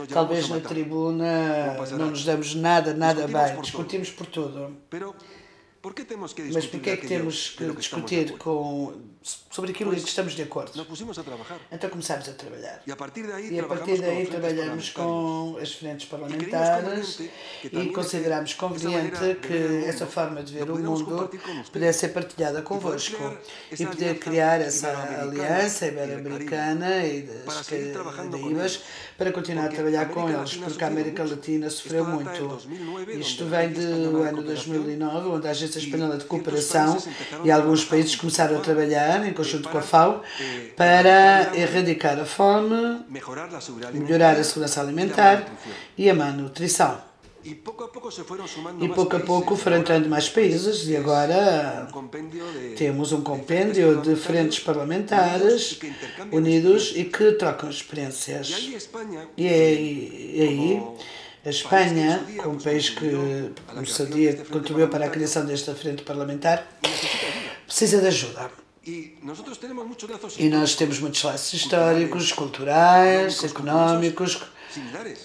Talvez na tribuna não nos damos nada bem, discutimos por tudo. Mas porquê é que temos que discutir sobre aquilo em que estamos de acordo? Então começámos a trabalhar. E a partir daí trabalhamos com as frentes parlamentares e consideramos conveniente que essa forma de ver o mundo pudesse ser partilhada convosco e poder criar essa aliança ibero-americana e das Caraíbas para continuar a trabalhar com eles, porque a América Latina sofreu muito. Isto vem do ano 2009, onde a Agência Espanhola de Cooperação e alguns países começaram a trabalhar, em conjunto com a FAO, para erradicar a fome, melhorar a segurança alimentar e a malnutrição. E pouco a pouco foram entrando mais países e agora temos um compêndio de frentes parlamentares unidos e que trocam experiências. E aí a Espanha, como país que, no seu dia, contribuiu para a criação desta frente parlamentar, precisa de ajuda. E nós temos muitos laços históricos, culturais, económicos,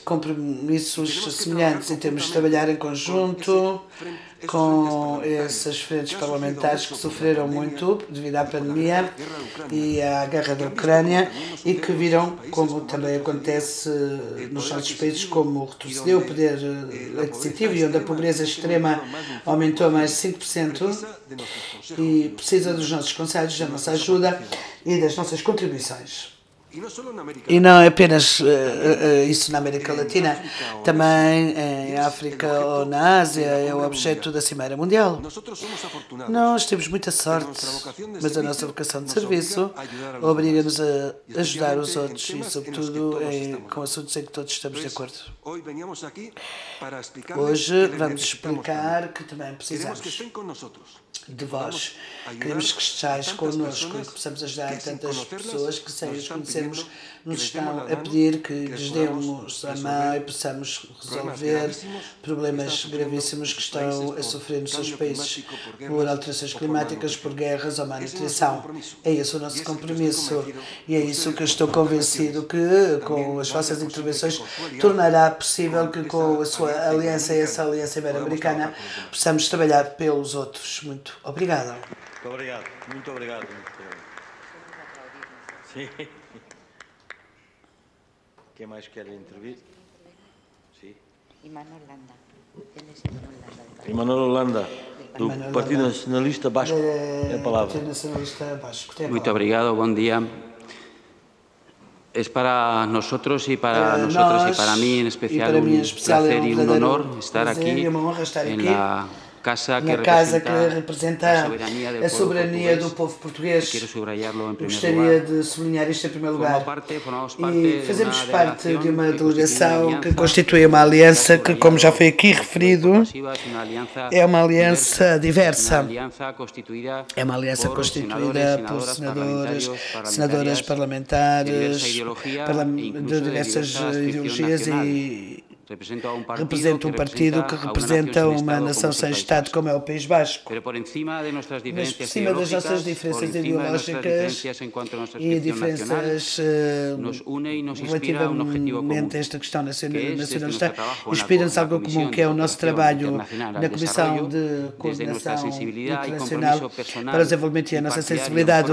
compromissos semelhantes, e temos de trabalhar em conjunto com essas frentes parlamentares que sofreram muito devido à pandemia e à guerra da Ucrânia e que viram, como também acontece nos nossos países, como retrocedeu o poder aquisitivo e onde a pobreza extrema aumentou a mais de 5%, e precisa dos nossos conselhos, da nossa ajuda e das nossas contribuições. E não é apenas isso na América Latina, também em África ou na Ásia é o objeto da Cimeira Mundial. Nós temos muita sorte, mas a nossa vocação de serviço obriga-nos a ajudar os outros e, sobretudo, com assuntos em que todos estamos de acordo. Hoje vamos explicar que também precisamos de vós. Queremos que estejais connosco e que possamos ajudar tantas pessoas que, sem os conhecermos, nos estão a pedir que lhes demos a mão e possamos resolver problemas gravíssimos que estão a sofrer nos seus países por alterações climáticas, por guerras ou malnutrição. É esse o nosso compromisso e é isso que eu estou convencido que, com as vossas intervenções, tornará possível que, com a sua aliança e essa aliança ibero-americana, possamos trabalhar pelos outros. Muito obrigado. Muito obrigado. Muito obrigado. Sim. Quem mais quer intervir? Sim. Imanol Holanda, do Partido Nacionalista Basco. É a palavra. Partido Nacionalista Basco. Muito obrigado, bom dia. Es para nosotros y para nosotros y para mí en especial un placer y un honor estar aquí en la uma casa que representa a soberania do povo português. Gostaria de sublinhar isto em primeiro lugar. E fazemos parte de uma delegação que constitui uma aliança que, como já foi aqui referido, é uma aliança diversa. É uma aliança constituída por senadores, senadoras parlamentares, de diversas ideologias e representa um partido que representa uma nação sem Estado como é o País Basco. Mas por cima das nossas diferenças ideológicas e diferenças relativamente a esta questão nacionalista, inspira-nos algo comum, que é o nosso trabalho na Comissão de Coordenação Internacional para o Desenvolvimento e a nossa sensibilidade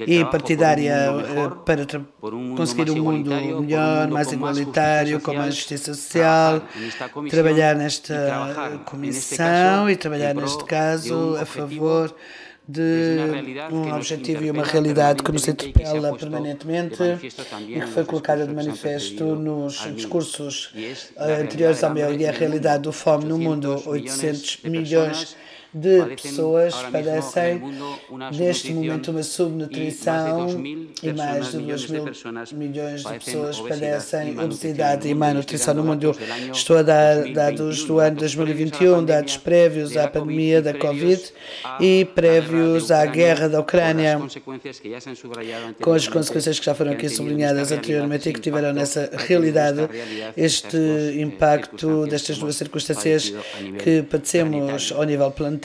e partidária para conseguir um mundo melhor, mais igualitário, com mais justiça social, trabalhar nesta comissão e trabalhar neste caso a favor de um objetivo e uma realidade que nos interpela permanentemente e que foi colocada de manifesto nos discursos anteriores ao meu, e a realidade do fome no mundo. 800 milhões de pessoas padecem neste momento uma subnutrição e mais de 2 mil milhões de pessoas padecem obesidade e má nutrição no mundo. Estou a dar dados do ano 2021, dados prévios à pandemia da Covid e prévios à guerra da Ucrânia, com as consequências que já foram aqui sublinhadas anteriormente e que tiveram nessa realidade este impacto destas duas circunstâncias que padecemos ao nível planetário.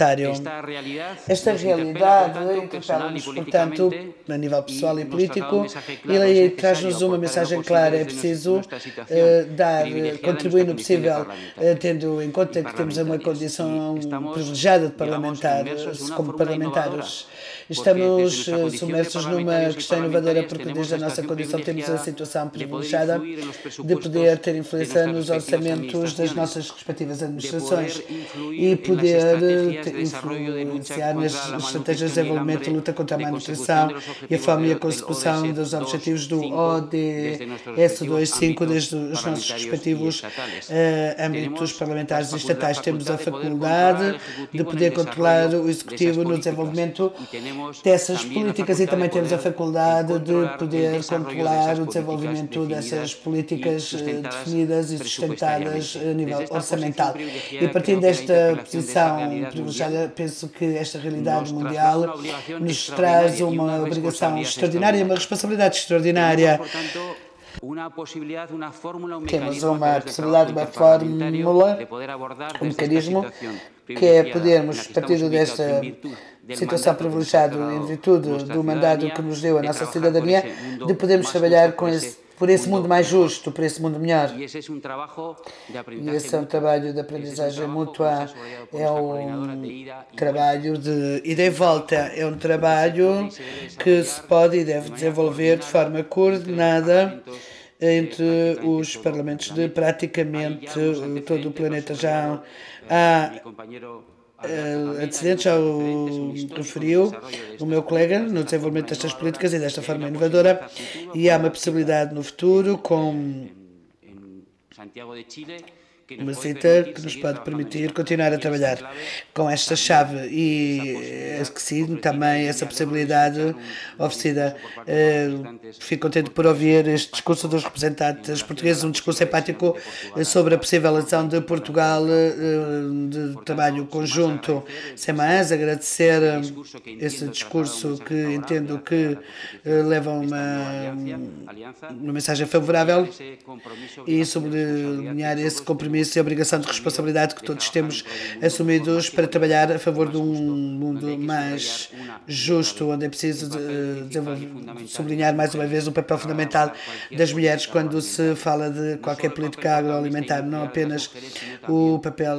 Esta realidade interpela-nos, portanto, a nível pessoal e político, e traz-nos uma mensagem clara. É preciso contribuir no possível, tendo em conta que temos uma condição privilegiada de parlamentares, como parlamentares. Estamos submersos numa questão inovadora porque desde a nossa condição temos a situação privilegiada de poder ter influência nos orçamentos das nossas respectivas administrações e poder influenciar nas estratégias de desenvolvimento e luta contra a má nutrição e a fome e a consecução dos objetivos do ODS 2.5 desde os nossos respectivos âmbitos parlamentares e estatais. Temos a faculdade de poder controlar o Executivo no desenvolvimento dessas políticas e também temos a faculdade de poder controlar o desenvolvimento dessas políticas definidas e sustentadas a nível orçamental. E partindo desta posição privilegiada, penso que esta realidade mundial nos traz uma obrigação extraordinária e uma responsabilidade extraordinária. Temos uma possibilidade, uma fórmula, um mecanismo, que é podermos, a partir desta situação privilegiada, em virtude do mandato que nos deu a nossa cidadania, de podermos trabalhar por esse mundo mais justo, por esse mundo melhor. E esse é um trabalho de aprendizagem mútua, é um trabalho de ida e volta, é um trabalho que se pode e deve desenvolver de forma coordenada entre os parlamentos de praticamente todo o planeta. Já há antecedentes, já o referiu o meu colega, no desenvolvimento destas políticas e desta forma inovadora, e há uma possibilidade no futuro com uma cita que nos pode permitir continuar a trabalhar com esta chave e que sim, também essa possibilidade oferecida. Fico contente por ouvir este discurso dos representantes portugueses, um discurso empático sobre a possível adesão de Portugal de trabalho conjunto. Sem mais, agradecer esse discurso que entendo que leva uma mensagem favorável e sublinhar esse compromisso e a obrigação de responsabilidade que todos temos assumidos para trabalhar a favor de um mundo mais justo, onde é preciso sublinhar mais uma vez o papel fundamental das mulheres quando se fala de qualquer política agroalimentar, não apenas o papel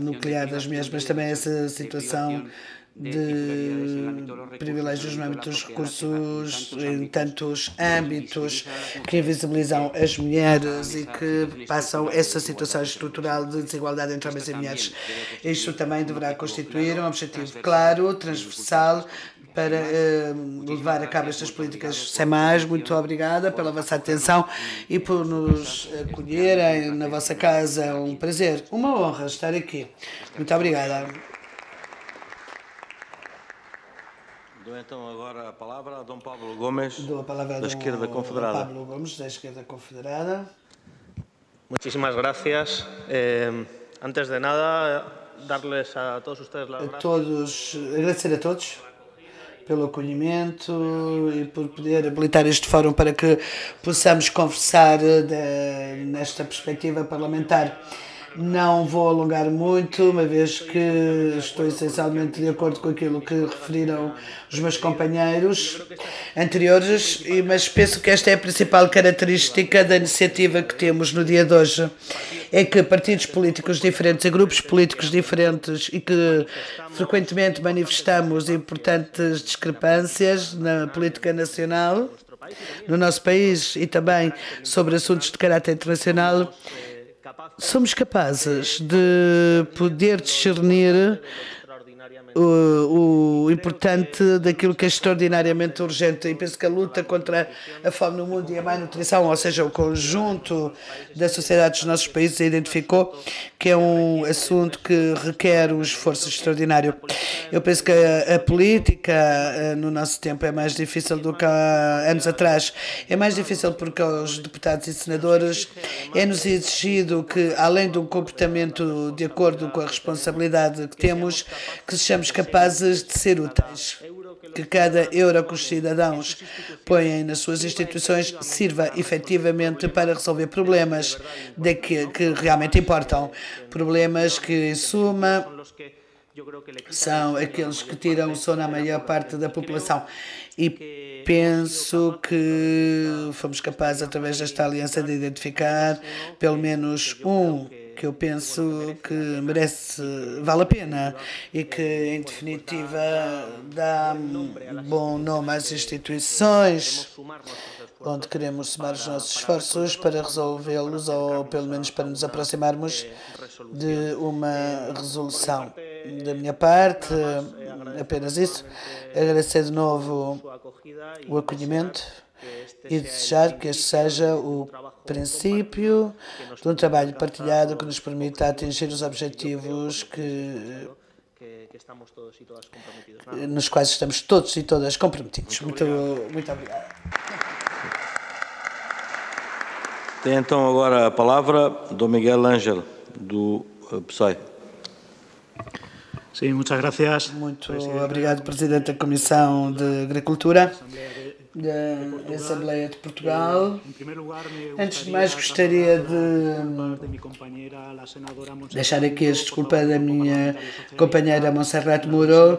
nuclear das mulheres, mas também essa situação de privilégios no âmbito dos recursos, em tantos âmbitos que invisibilizam as mulheres e que passam essa situação estrutural de desigualdade entre homens e mulheres. Isto também deverá constituir um objetivo claro, transversal, para levar a cabo estas políticas. Sem mais, muito obrigada pela vossa atenção e por nos acolherem na vossa casa. É um prazer, uma honra estar aqui. Muito obrigada. Dou então agora a palavra a Dom Pablo Gomes, da Esquerda Confederada. Pablo Gomes, da Esquerda Confederada. Muchísimas gracias. Antes de nada, darles a todos ustedes las gracias. Agradecer a todos pelo acolhimento e por poder habilitar este fórum para que possamos conversar nesta perspectiva parlamentar. Não vou alongar muito, uma vez que estou essencialmente de acordo com aquilo que referiram os meus companheiros anteriores, mas penso que esta é a principal característica da iniciativa que temos no dia de hoje. É que partidos políticos diferentes e grupos políticos diferentes e que frequentemente manifestamos importantes discrepâncias na política nacional, no nosso país e também sobre assuntos de caráter internacional, somos capazes de poder discernir o importante daquilo que é extraordinariamente urgente. E penso que a luta contra a fome no mundo e a má nutrição, ou seja, o conjunto da sociedade dos nossos países, identificou que é um assunto que requer um esforço extraordinário. Eu penso que a política no nosso tempo é mais difícil do que há anos atrás. É mais difícil porque aos deputados e senadores é-nos exigido que, além de um comportamento de acordo com a responsabilidade que temos, que sejamos capazes de ser úteis, que cada euro que os cidadãos põem nas suas instituições sirva efetivamente para resolver problemas que realmente importam, problemas que, em suma, são aqueles que tiram o sono à maior parte da população. E penso que fomos capazes, através desta aliança, de identificar pelo menos um que eu penso que vale a pena e que, em definitiva, dá bom nome às instituições onde queremos somar os nossos esforços para resolvê-los ou, pelo menos, para nos aproximarmos de uma resolução. Da minha parte, apenas isso. Agradecer de novo o acolhimento e desejar que este seja o princípio de um trabalho partilhado que nos permita atingir os objetivos nos quais estamos todos e todas comprometidos. Muito obrigado. Tem então agora a palavra Dom Miguel Ángel, do PSOE. Sim, muitas gracias. Muito obrigado, Presidente da Comissão de Agricultura da Assembleia de Portugal. Antes de mais, gostaria de deixar aqui a desculpa da minha companheira Montserrat Mourou,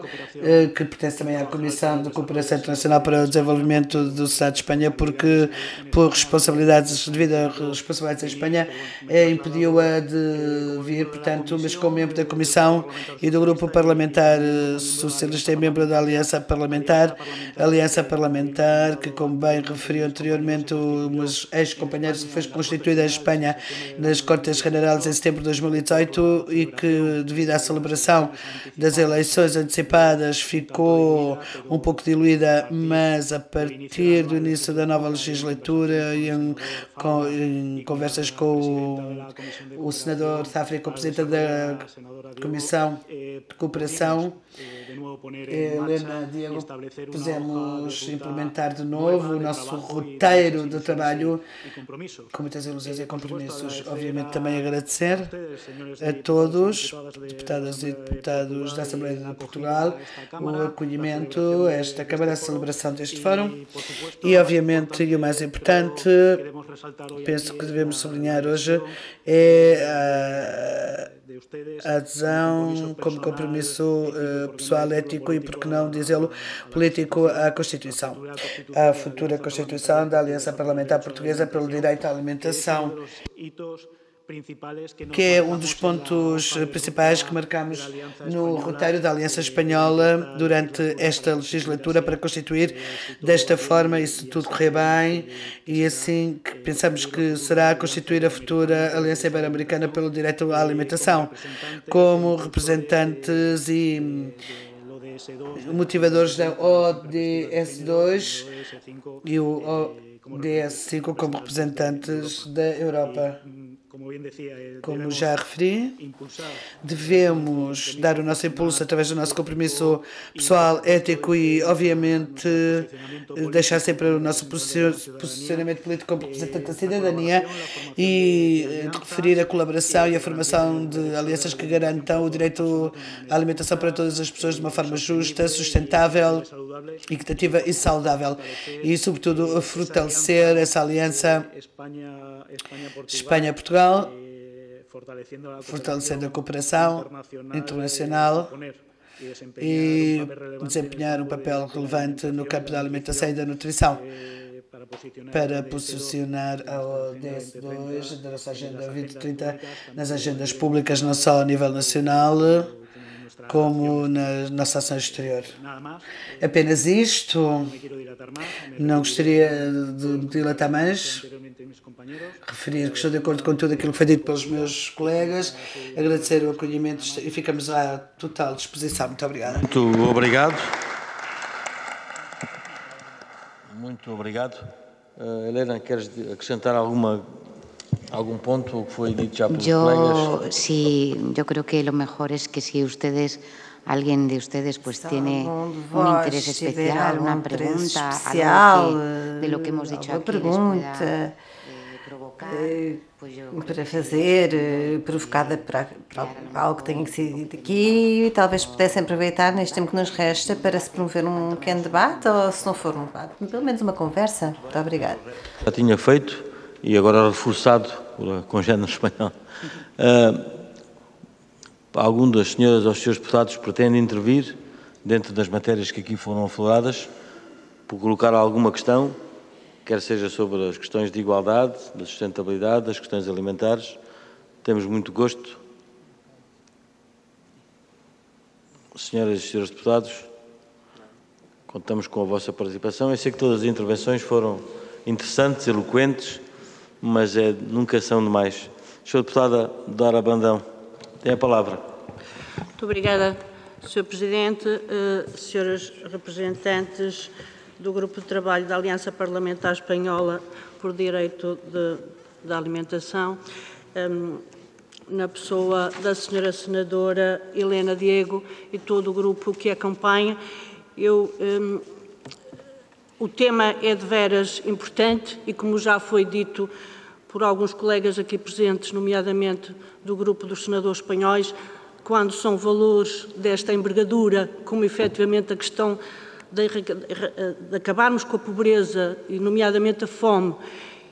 que pertence também à Comissão de Cooperação Internacional para o Desenvolvimento do Estado de Espanha, porque, por responsabilidades, devido a responsabilidades em Espanha, impediu-a de vir, portanto, mas como membro da Comissão e do Grupo Parlamentar Socialista e membro da Aliança Parlamentar, que, como bem referiu anteriormente os ex-companheiros, foi constituída em Espanha nas Cortes Generais em setembro de 2018 e que, devido à celebração das eleições antecipadas, ficou um pouco diluída, mas a partir do início da nova legislatura e em conversas com o senador Zafra, com o presidente da Comissão de Cooperação, Helena Diego, pusemos implementar de novo o nosso roteiro de trabalho com muitas ilusões e compromissos. Obviamente também agradecer a todos, deputadas e deputados da Assembleia de Portugal, o acolhimento a esta Câmara, a celebração deste fórum e, obviamente, e o mais importante, penso que devemos sublinhar hoje, é a adesão como compromisso pessoal, ético e, por que não dizê-lo, político à Constituição, à futura Constituição da Aliança Parlamentar Portuguesa pelo Direito à Alimentação. que é um dos pontos principais que marcamos no roteiro da Aliança Espanhola durante esta legislatura para constituir desta forma, e se tudo correr bem, e assim que pensamos que será constituir a futura Aliança Ibero-Americana pelo direito à alimentação, como representantes e motivadores da ODS2 e o ODS5 como representantes da Europa. Como já referi, devemos dar o nosso impulso através do nosso compromisso pessoal, ético e, obviamente, deixar sempre o nosso posicionamento político como representante da cidadania e referir a colaboração e a formação de alianças que garantam o direito à alimentação para todas as pessoas de uma forma justa, sustentável, equitativa e saudável. E, sobretudo, fortalecer essa aliança Espanha-Portugal, fortalecendo a cooperação internacional e desempenhar um papel relevante no campo da alimentação e da nutrição para posicionar a ODS2 da nossa Agenda 2030 nas agendas públicas, não só a nível nacional, como na nossa ação exterior. Apenas isto. Não gostaria de me dilatar mais. Referir que estou de acordo com tudo aquilo que foi dito pelos meus colegas, agradecer o acolhimento e ficamos à total disposição. Muito obrigado. Muito obrigado. Muito obrigado. Helena, queres acrescentar algún punto que foi dito já pelos colegas? Sí, yo creo que lo mejor es que si alguien de ustedes pues tiene un interés especial, una pregunta, algo de lo que hemos dicho aquí, pergunta para fazer, provocada para algo que tenha sido dito aqui, talvez pudessem aproveitar neste tempo que nos resta para se promover um pequeno debate, ou se não for um debate, pelo menos uma conversa. Muito obrigada. Já tinha feito e agora reforçado pela congénere espanhol. Algum das senhoras ou os senhores deputados pretende intervir dentro das matérias que aqui foram afloradas, por colocar alguma questão, quer seja sobre as questões de igualdade, da sustentabilidade, das questões alimentares. Temos muito gosto. Senhoras e senhores deputados, contamos com a vossa participação. Eu sei que todas as intervenções foram interessantes, eloquentes, mas nunca são demais. Senhora Deputada Dora Brandão, tem a palavra. Muito obrigada, Sr. Presidente, senhoras representantes do Grupo de Trabalho da Aliança Parlamentar Espanhola por Direito da Alimentação, na pessoa da senhora senadora Helena Diego e todo o grupo que acompanha. O tema é de veras importante e, como já foi dito por alguns colegas aqui presentes, nomeadamente do grupo dos senadores espanhóis, quando são valores desta envergadura, como efetivamente a questão de acabarmos com a pobreza, e nomeadamente a fome,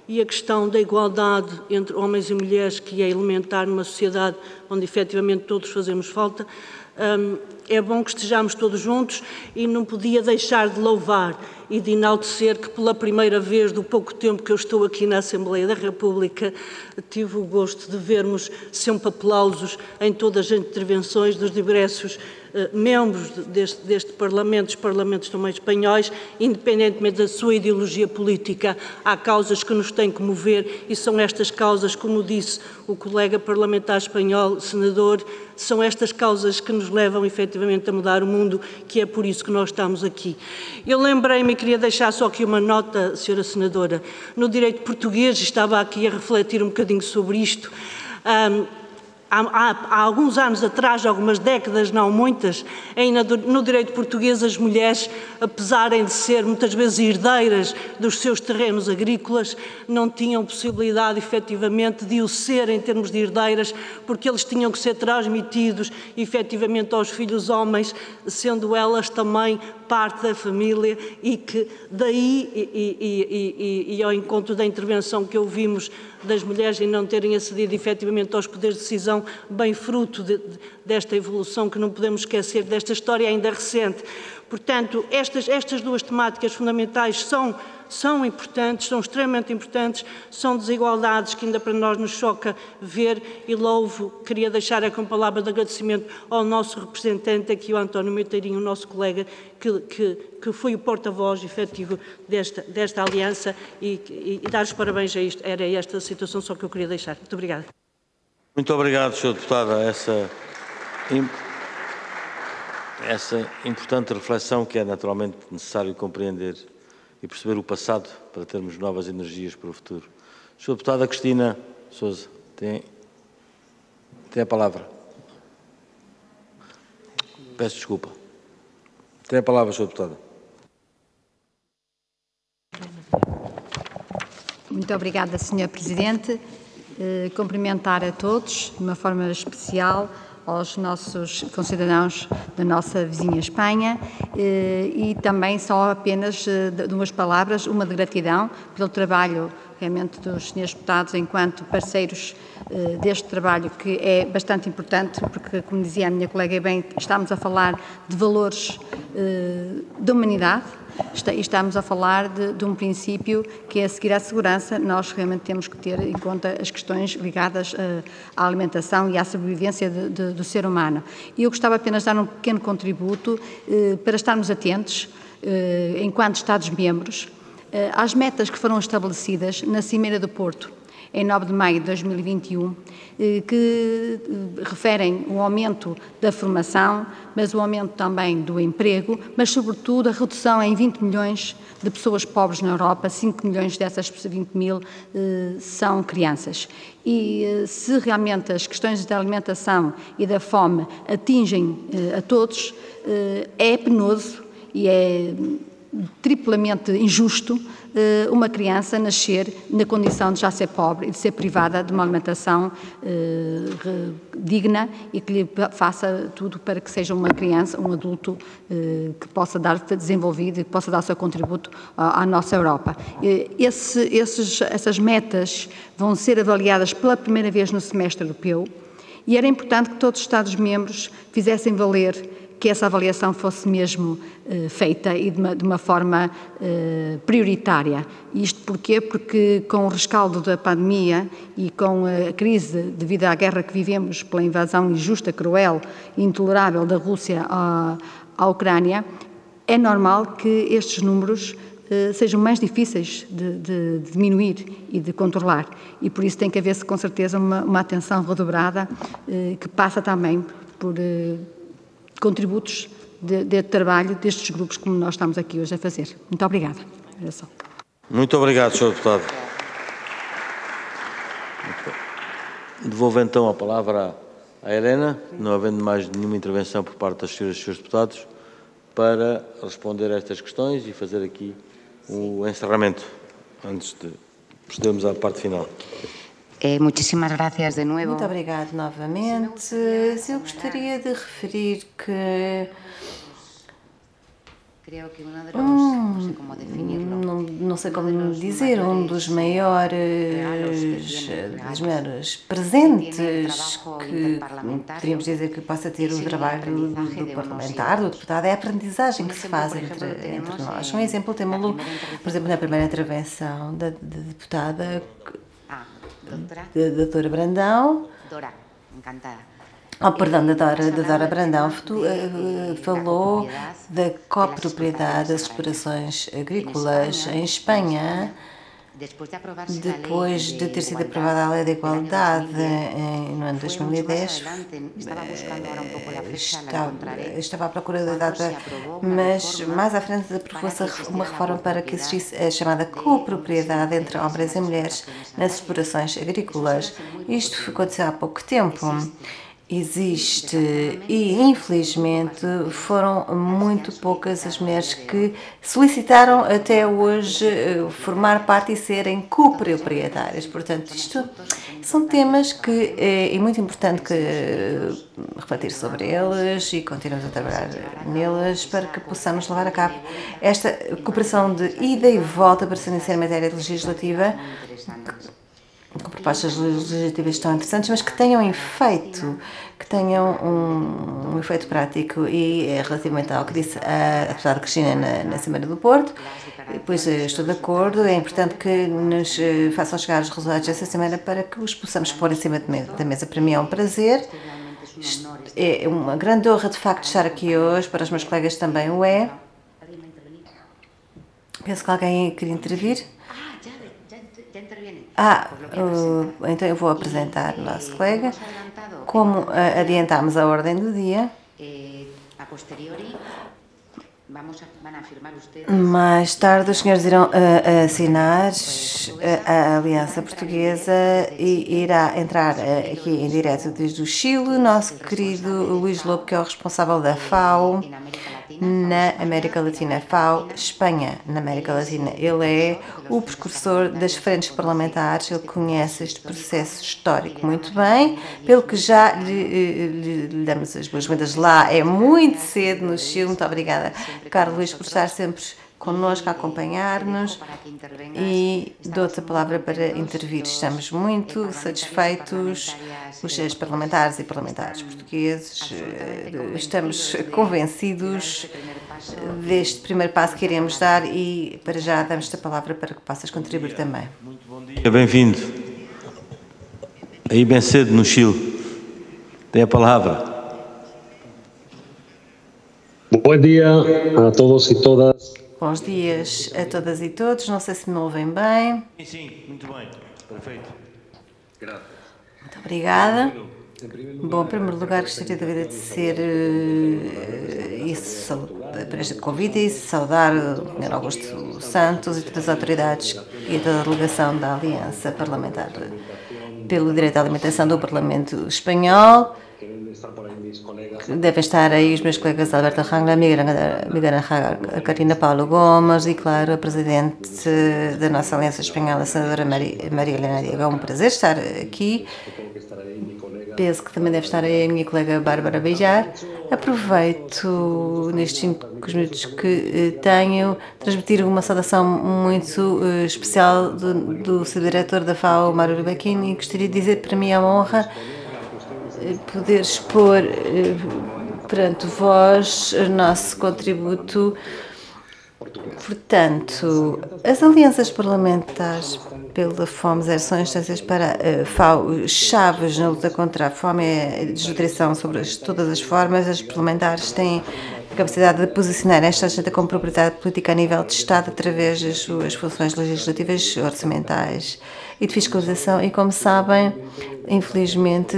e a questão da igualdade entre homens e mulheres, que é elementar numa sociedade onde efetivamente todos fazemos falta, é bom que estejamos todos juntos, e não podia deixar de louvar e de enaltecer que pela primeira vez do pouco tempo que eu estou aqui na Assembleia da República tive o gosto de vermos sempre aplausos em todas as intervenções dos diversos membros deste Parlamento, dos Parlamentos também espanhóis, independentemente da sua ideologia política. Há causas que nos têm que mover e são estas causas, como disse o colega parlamentar espanhol, senador, são estas causas que nos levam efetivamente a mudar o mundo, que é por isso que nós estamos aqui. Eu lembrei-me e queria deixar só aqui uma nota, senhora senadora, no direito português, estava aqui a refletir um bocadinho sobre isto. Há alguns anos atrás, algumas décadas, não muitas, ainda no direito português as mulheres, apesar de ser muitas vezes herdeiras dos seus terrenos agrícolas, não tinham possibilidade efetivamente de o ser em termos de herdeiras, porque eles tinham que ser transmitidos efetivamente aos filhos homens, sendo elas também parte da família, e que daí e ao encontro da intervenção que ouvimos das mulheres em não terem acedido efetivamente aos poderes de decisão, bem fruto desta evolução que não podemos esquecer, desta história ainda recente. Portanto, estas duas temáticas fundamentais são importantes, são extremamente importantes, são desigualdades que ainda para nós nos choca ver e queria deixar aqui uma palavra de agradecimento ao nosso representante aqui, o António Meiteirinho, o nosso colega, que foi o porta-voz efetivo desta aliança e dar os parabéns a isto. Era esta a situação só que eu queria deixar. Muito obrigada. Muito obrigado, Sr. Deputada, essa importante reflexão que é naturalmente necessário compreender e perceber o passado para termos novas energias para o futuro. Sra. Deputada Cristina Sousa, tem a palavra. Peço desculpa. Tem a palavra, Sra. Deputada. Muito obrigada, Sr. Presidente. Cumprimentar a todos, de uma forma especial, aos nossos concidadãos da nossa vizinha Espanha e também só apenas duas palavras, uma de gratidão pelo trabalho realmente dos senhores deputados enquanto parceiros deste trabalho que é bastante importante porque, como dizia a minha colega bem, estamos a falar de valores da humanidade e estamos a falar de um princípio que é a seguir à segurança. Nós realmente temos que ter em conta as questões ligadas à alimentação e à sobrevivência do ser humano. E eu gostava apenas de dar um pequeno contributo para estarmos atentos, enquanto Estados-membros, às metas que foram estabelecidas na Cimeira do Porto, em 9 de maio de 2021, que referem o aumento da formação, mas o aumento também do emprego, mas sobretudo a redução em 20 milhões de pessoas pobres na Europa, 5 milhões dessas 20 mil são crianças. E se realmente as questões da alimentação e da fome atingem a todos, é penoso e é triplamente injusto uma criança nascer na condição de já ser pobre e de ser privada de uma alimentação digna e que lhe faça tudo para que seja uma criança, um adulto que possa dar desenvolvido e que possa dar o seu contributo à nossa Europa. Essas metas vão ser avaliadas pela primeira vez no semestre europeu e era importante que todos os Estados-membros fizessem valer que essa avaliação fosse mesmo feita e de uma forma prioritária. Isto porquê? Porque com o rescaldo da pandemia e com a crise devido à guerra que vivemos pela invasão injusta, cruel e intolerável da Rússia à Ucrânia, é normal que estes números sejam mais difíceis de diminuir e de controlar. E por isso tem que haver, com certeza, uma atenção redobrada que passa também por contributos de trabalho destes grupos como nós estamos aqui hoje a fazer. Muito obrigada. Muito obrigado, Sr. Deputado. Devolvo então a palavra à Helena, não havendo mais nenhuma intervenção por parte das senhoras e senhores deputados, para responder a estas questões e fazer aqui o encerramento, antes de procedermos à parte final. Muchísimas gracias de nuevo. Muito obrigado novamente. Eu gostaria de referir que não sei como dizer, um dos maiores presentes que poderíamos dizer que possa ter o trabalho do parlamentar, do deputado, é a aprendizagem que se faz entre nós. Um exemplo temos-lo, por exemplo, na primeira intervenção da deputada da doutora Brandão, da Dora Brandão, falou da copropriedade das explorações agrícolas em Espanha, depois de ter sido aprovada a Lei da Igualdade no ano 2010, estava à procura da data, mas mais à frente aprovou-se uma reforma para que existisse a chamada copropriedade entre homens e mulheres nas explorações agrícolas. Isto aconteceu há pouco tempo. Existe e, infelizmente, foram muito poucas as mulheres que solicitaram até hoje formar parte e serem coproprietárias. Portanto, isto são temas que é muito importante refletir sobre eles e continuamos a trabalhar neles para que possamos levar a cabo esta cooperação de ida e volta para se iniciar em matéria legislativa com propostas legislativas tão interessantes, mas que tenham efeito, que tenham um efeito prático. E relativamente ao que disse a deputada Cristina na Cimeira do Porto, pois estou de acordo, é importante que nos façam chegar os resultados dessa Cimeira para que os possamos pôr em cima da mesa. Para mim é um prazer, é uma grande honra de facto estar aqui hoje, para os meus colegas também o é. Penso que alguém queria intervir. Então eu vou apresentar o nosso colega. Como adiantámos a ordem do dia, mais tarde os senhores irão assinar a Aliança Portuguesa e irá entrar aqui em direto desde o Chile, nosso querido Luís Lobo, que é o responsável da FAO na América Latina, FAO Espanha na América Latina. Ele é o precursor das frentes parlamentares, ele conhece este processo histórico muito bem, pelo que já lhe damos as boas-vindas lá. É muito cedo no Chile. Muito obrigada, Carlos Luís, por estar sempre connosco a acompanhar-nos, e dou-te a palavra para intervir. Estamos muito satisfeitos, os seus parlamentares e parlamentares portugueses, estamos convencidos deste primeiro passo que iremos dar, e para já damos-te a palavra para que possas contribuir também. Muito bom dia, bem-vindo. Aí bem cedo no Chile. Tem a palavra. Bom dia a todos e todas. Bons dias a todas e todos. Não sei se me ouvem bem. Sim, muito bem. Perfeito. Muito obrigada. Bom, em primeiro lugar, gostaria de agradecer por este convite e saudar o Sr. Augusto Santos e todas as autoridades e toda a delegação da Aliança Parlamentar pelo Direito à Alimentação do Parlamento Espanhol. Devem estar aí os meus colegas Alberto Rangla, Miguel Angel, Karina Paulo Gomes e, claro, a Presidente da nossa Aliança Espanhola, a Senadora Maria Helena Diego. É um prazer estar aqui. Penso que também deve estar aí a minha colega Bárbara Beijar. Aproveito nestes 5 minutos que tenho transmitir uma saudação muito especial do seu diretor da FAO, Mário Rubequim, e gostaria de dizer que para mim é uma honra poder expor perante vós o nosso contributo. Portanto, as alianças parlamentares pela fome são instâncias para FAO chaves na luta contra a fome e a desnutrição sobre todas as formas. Os parlamentares têm a capacidade de posicionar esta agenda como propriedade política a nível de Estado através das suas funções legislativas, orçamentais e de fiscalização, e como sabem, infelizmente,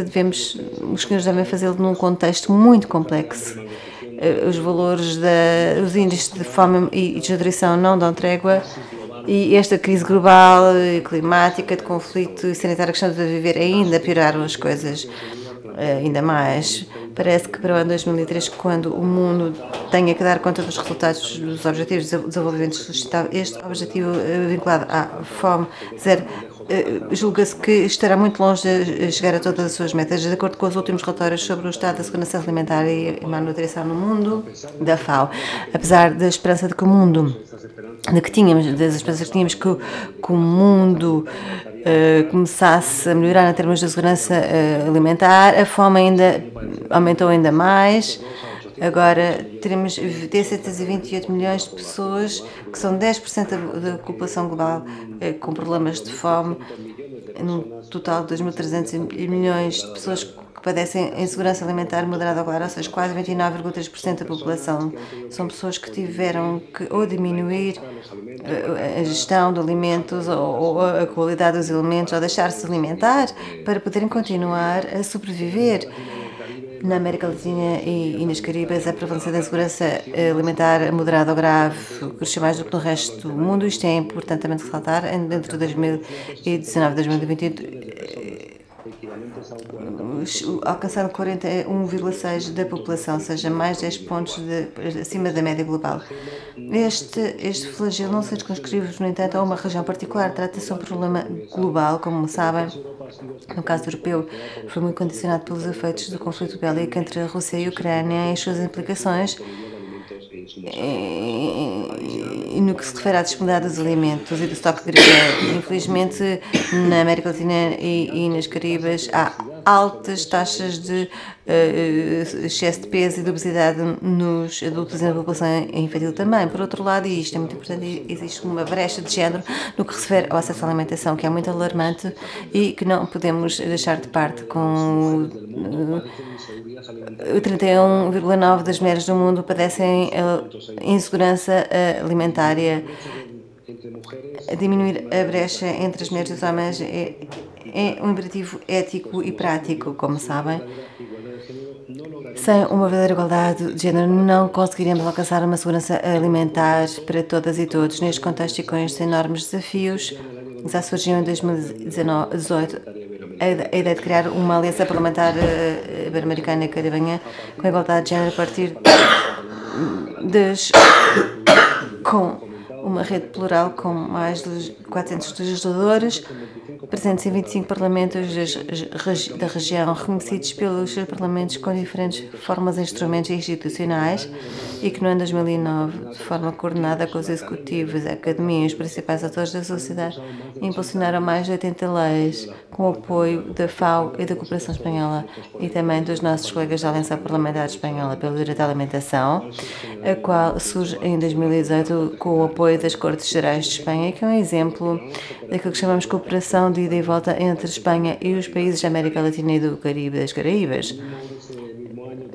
os senhores devem fazê-lo num contexto muito complexo. Os valores os índices de fome e desnutrição não dão trégua, e esta crise global, climática, de conflito e sanitário que estamos a viver ainda pioraram as coisas ainda mais. Parece que para o ano 2003, quando o mundo tenha que dar conta dos resultados dos Objetivos de Desenvolvimento Sustentável, este objetivo vinculado à fome zero, julga-se que estará muito longe de chegar a todas as suas metas. De acordo com os últimos relatórios sobre o estado da segurança alimentar e malnutrição no mundo, da FAO, apesar da esperança de que o mundo, das esperanças que tínhamos que o mundo começasse a melhorar em termos de segurança alimentar, a fome ainda aumentou ainda mais. Agora teremos 728 milhões de pessoas, que são 10% da população global, com problemas de fome, num total de 2.300 milhões de pessoas que padecem insegurança alimentar moderada ou clara, ou seja, quase 29,3% da população. São pessoas que tiveram que ou diminuir a gestão de alimentos ou a qualidade dos alimentos, ou deixar-se alimentar para poderem continuar a sobreviver. Na América Latina e nas Caribas, a prevalência da insegurança alimentar moderada ou grave cresceu mais do que no resto do mundo. Isto é importante também ressaltar. Entre 2019 e 2028, alcançaram 41,6% da população, ou seja, mais 10 pontos acima da média global. Este flagelo não se circunscreve, no entanto, a uma região particular. Trata-se de um problema global, como sabem. No caso europeu, foi muito condicionado pelos efeitos do conflito bélico entre a Rússia e a Ucrânia e as suas implicações E no que se refere à disponibilidade dos alimentos e do estoque agrícola, infelizmente na América Latina e nas Caribas há altas taxas de excesso de peso e de obesidade nos adultos e na população infantil também. Por outro lado, e isto é muito importante, existe uma brecha de género no que se refere ao acesso à alimentação, que é muito alarmante e que não podemos deixar de parte. Com 31,9% das mulheres do mundo padecem insegurança alimentária. Diminuir a brecha entre as mulheres e os homens é um imperativo ético e prático, como sabem. Sem uma verdadeira igualdade de género, não conseguiremos alcançar uma segurança alimentar para todas e todos. Neste contexto e com estes enormes desafios, já surgiu em 2018 a ideia de criar uma aliança parlamentar ibero-americana e caribenha com igualdade de género a partir com uma rede plural com mais de 400 legisladores presentes em 25 parlamentos da região, reconhecidos pelos seus parlamentos com diferentes formas, instrumentos institucionais, e que no ano 2009, de forma coordenada com os executivos, a academia e os principais atores da sociedade, impulsionaram mais de 80 leis com o apoio da FAO e da Cooperação Espanhola e também dos nossos colegas da Aliança Parlamentar Espanhola pelo Direito à Alimentação, a qual surge em 2018 com o apoio das Cortes Gerais de Espanha, que é um exemplo daquilo que chamamos de cooperação de ida e volta entre Espanha e os países da América Latina e do Caribe, das Caraíbas.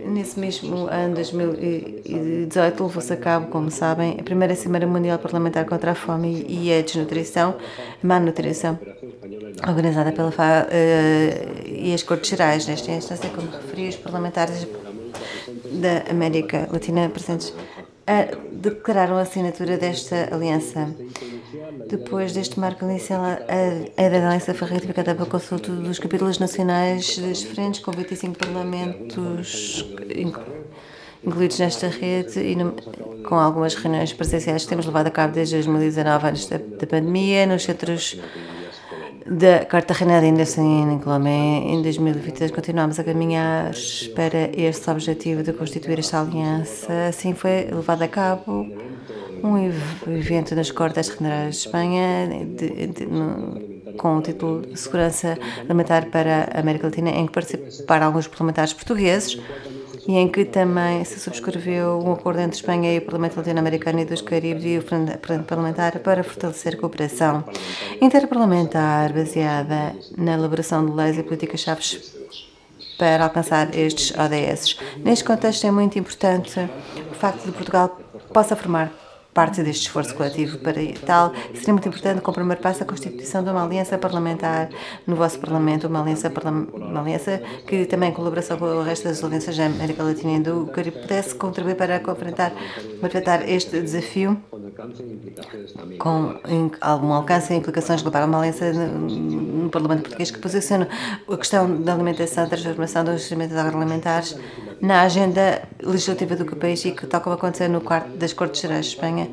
Nesse mesmo ano, 2018, levou-se a cabo, como sabem, a primeira Cimeira Mundial Parlamentar contra a Fome e a Desnutrição, a Má Nutrição, organizada pela FAO e as Cortes Gerais. Nesta instância, como referi, os parlamentares da América Latina presentes declararam a assinatura desta aliança. Depois deste marco inicial, a aliança foi ratificada pelo consulto dos capítulos nacionais das frentes, com 25 parlamentos incluídos nesta rede e com algumas reuniões presenciais que temos levado a cabo desde 2019, antes da pandemia, nos centros da Cartagena de Indias em Colômbia. Em 2022 continuamos a caminhar para este objetivo de constituir esta aliança. Assim foi levado a cabo um evento nas Cortes Generais de Espanha com o título de Segurança Alimentar para a América Latina, em que participaram alguns parlamentares portugueses e em que também se subscreveu um acordo entre Espanha e o Parlamento Latino-Americano e dos Caribes e o Parlamento Parlamentar para fortalecer a cooperação interparlamentar baseada na elaboração de leis e políticas-chave para alcançar estes ODS. Neste contexto é muito importante o facto de Portugal possa formar parte deste esforço coletivo. Para tal, seria muito importante, como primeiro passo, a constituição de uma aliança parlamentar no vosso Parlamento, uma aliança que também, em colaboração com o resto das alianças da América Latina e do Caribe, pudesse contribuir para enfrentar este desafio com algum alcance e implicações globais. Uma aliança no Parlamento português que posiciona a questão da alimentação, da transformação dos sistemas agroalimentares na agenda legislativa do país e que, tal como aconteceu no quarto das Cortes Gerais de Espanha,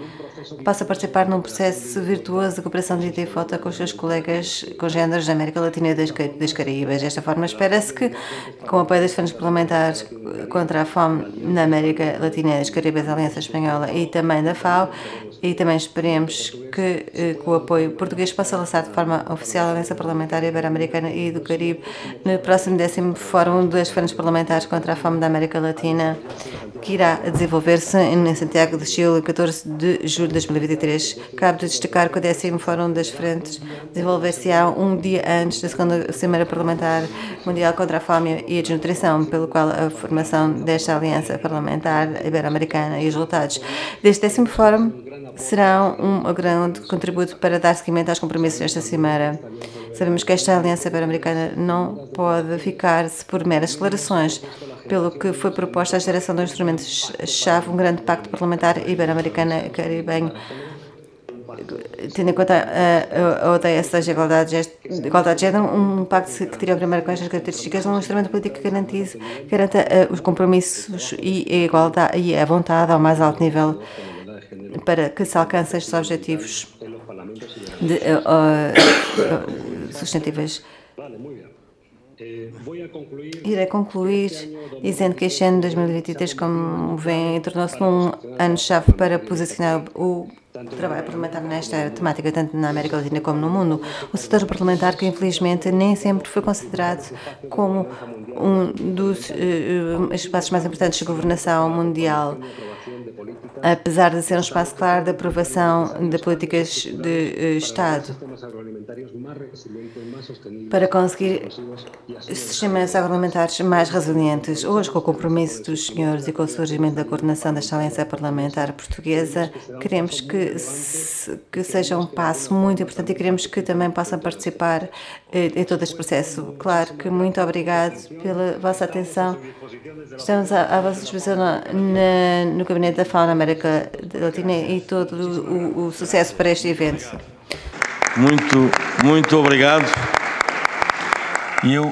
possa participar num processo virtuoso de cooperação de ida e volta com os seus colegas congêneres da América Latina e das Caraíbas. Desta forma, espera-se que, com o apoio das frentes parlamentares contra a fome na América Latina e das Caraíbas, a Aliança Espanhola e também da FAO, e também esperemos que, com o apoio português, possa lançar de forma oficial a Aliança Parlamentar Ibero-Americana e do Caribe no próximo 10º Fórum das Frentes Parlamentares contra a Fome da América Latina, que irá desenvolver-se em Santiago de Chile, 14 de julho de 2023. Cabe destacar que o 10º Fórum das Frentes desenvolver-se-á um dia antes da segunda Cimeira Parlamentar Mundial contra a Fome e a Desnutrição, pelo qual a formação desta Aliança Parlamentar Ibero-Americana e os resultados deste 10º Fórum serão um grande contributo para dar seguimento aos compromissos desta Cimeira. Sabemos que esta Aliança Ibero-Americana não pode ficar-se por meras declarações, pelo que foi proposta a geração de instrumentos-chave, um grande pacto parlamentar ibero-americano-caribenho, tendo em conta a ODS da igualdade de género, um pacto que teria primeiro com estas características, um instrumento político que garanta os compromissos e a igualdade e a vontade ao mais alto nível para que se alcance estes objetivos sustentáveis. irei concluir dizendo que este ano de 2023, como vem, tornou-se um ano-chave para posicionar o trabalho parlamentar nesta temática, tanto na América Latina como no mundo. O setor parlamentar, que infelizmente nem sempre foi considerado como um dos espaços mais importantes de governação mundial, apesar de ser um espaço claro de aprovação de políticas de Estado para conseguir sistemas agroalimentares mais resilientes. Hoje, com o compromisso dos senhores e com o surgimento da coordenação da excelência parlamentar portuguesa, queremos que seja um passo muito importante e queremos que também possam participar em todo este processo. Claro que muito obrigado pela vossa atenção. Estamos à vossa disposição no Gabinete da FAO na América Latina e todo o sucesso para este evento. Muito obrigado. E eu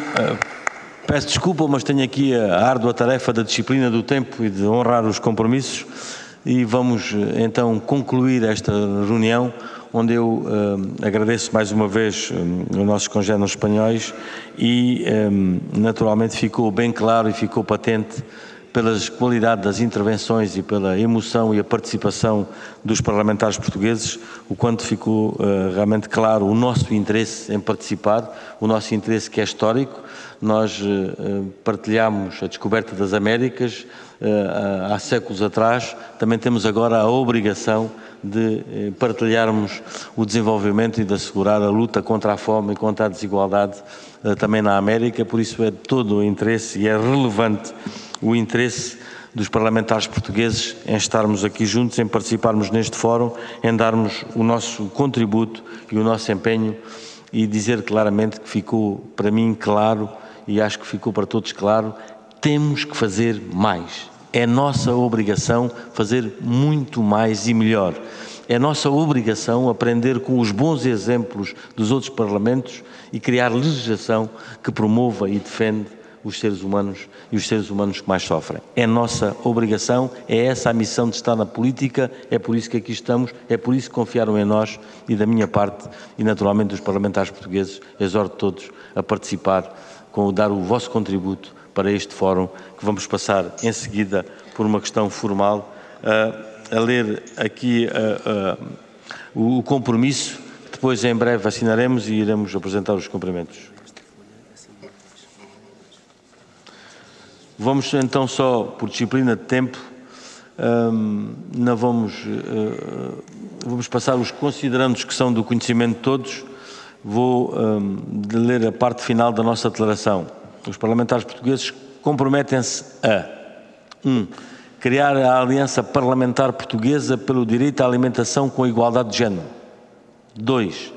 peço desculpa, mas tenho aqui a árdua tarefa da disciplina do tempo e de honrar os compromissos e vamos então concluir esta reunião, onde eu agradeço mais uma vez os nossos congêneres espanhóis e naturalmente ficou bem claro e ficou patente pela qualidade das intervenções e pela emoção e a participação dos parlamentares portugueses, o quanto ficou realmente claro o nosso interesse em participar, o nosso interesse que é histórico. Nós partilhamos a descoberta das Américas há séculos atrás, também temos agora a obrigação de partilharmos o desenvolvimento e de assegurar a luta contra a fome e contra a desigualdade também na América, por isso é de todo o interesse e é relevante o interesse dos parlamentares portugueses em estarmos aqui juntos, em participarmos neste fórum, em darmos o nosso contributo e o nosso empenho e dizer claramente que ficou para mim claro e acho que ficou para todos claro, temos que fazer mais. É nossa obrigação fazer muito mais e melhor. É nossa obrigação aprender com os bons exemplos dos outros parlamentos e criar legislação que promova e defende os seres humanos e os seres humanos que mais sofrem. É nossa obrigação, é essa a missão de estar na política, é por isso que aqui estamos, é por isso que confiaram em nós e da minha parte e naturalmente dos parlamentares portugueses, exorto todos a participar, dar o vosso contributo para este fórum, que vamos passar em seguida por uma questão formal, a ler aqui o compromisso, que depois em breve assinaremos e iremos apresentar os cumprimentos. Vamos então só, por disciplina de tempo, não vamos passar os considerandos que são do conhecimento de todos. Vou ler a parte final da nossa declaração. Os parlamentares portugueses comprometem-se a 1. Criar a Aliança Parlamentar Portuguesa pelo Direito à Alimentação com Igualdade de Género. 2.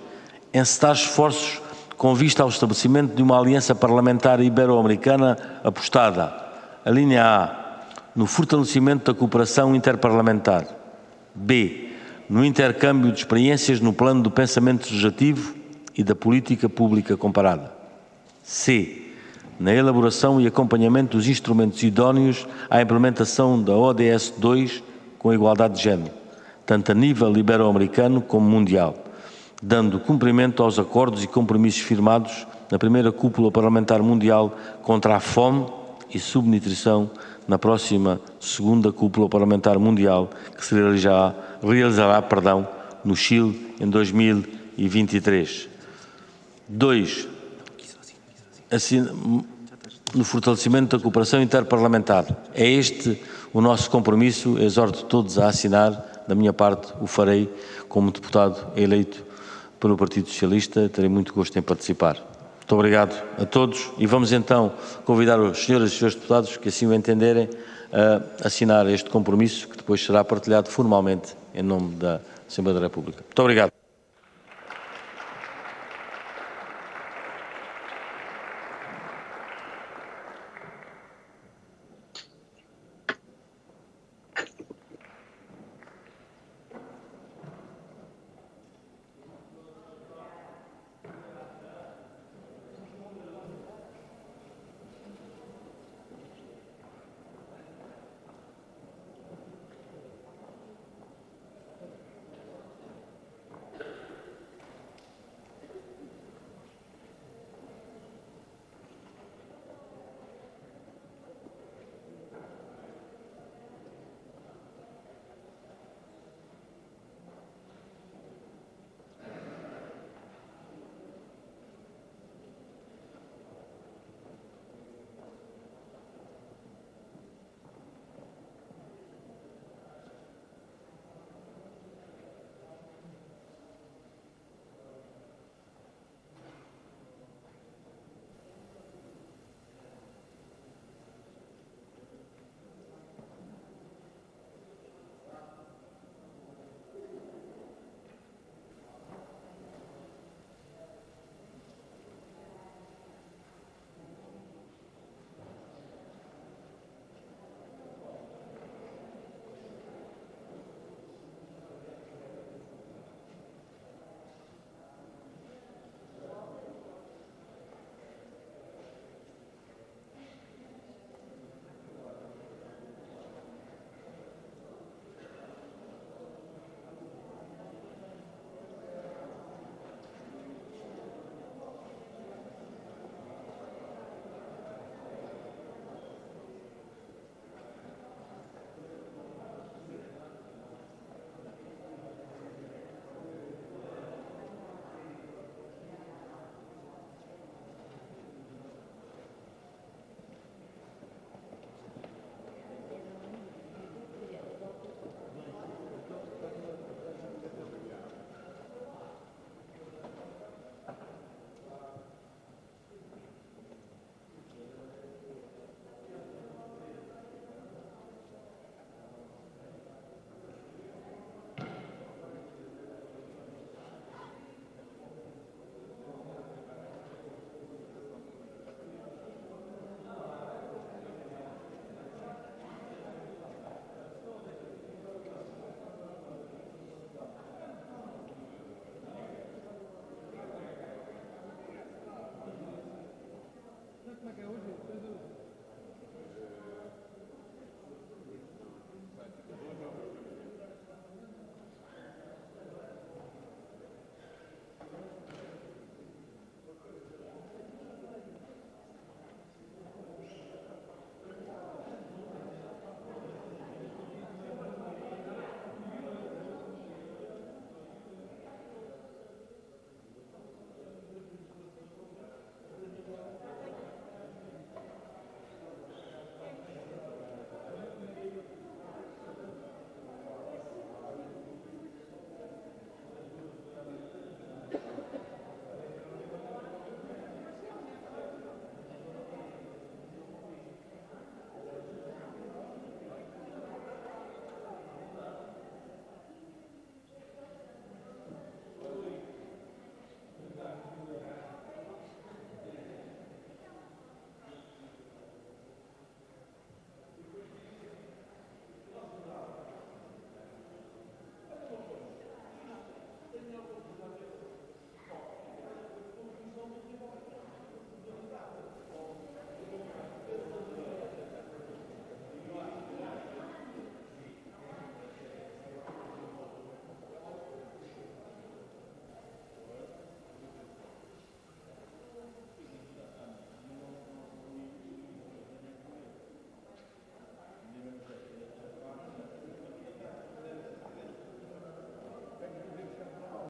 Encetar esforços com vista ao estabelecimento de uma Aliança Parlamentar Ibero-Americana apostada. A linha A, no fortalecimento da cooperação interparlamentar. B, no intercâmbio de experiências no plano do pensamento legislativo e da política pública comparada. C, na elaboração e acompanhamento dos instrumentos idóneos à implementação da ODS 2 com igualdade de género, tanto a nível ibero-americano como mundial, dando cumprimento aos acordos e compromissos firmados na primeira cúpula parlamentar mundial contra a fome e subnutrição, na próxima segunda cúpula parlamentar mundial, que se realizará no Chile em 2023. 2. No fortalecimento da cooperação interparlamentar. É este o nosso compromisso, exorto todos a assinar, da minha parte o farei como deputado eleito pelo Partido Socialista, terei muito gosto em participar. Muito obrigado a todos e vamos então convidar os senhoras e senhores deputados que assim o entenderem a assinar este compromisso que depois será partilhado formalmente em nome da Assembleia da República. Muito obrigado.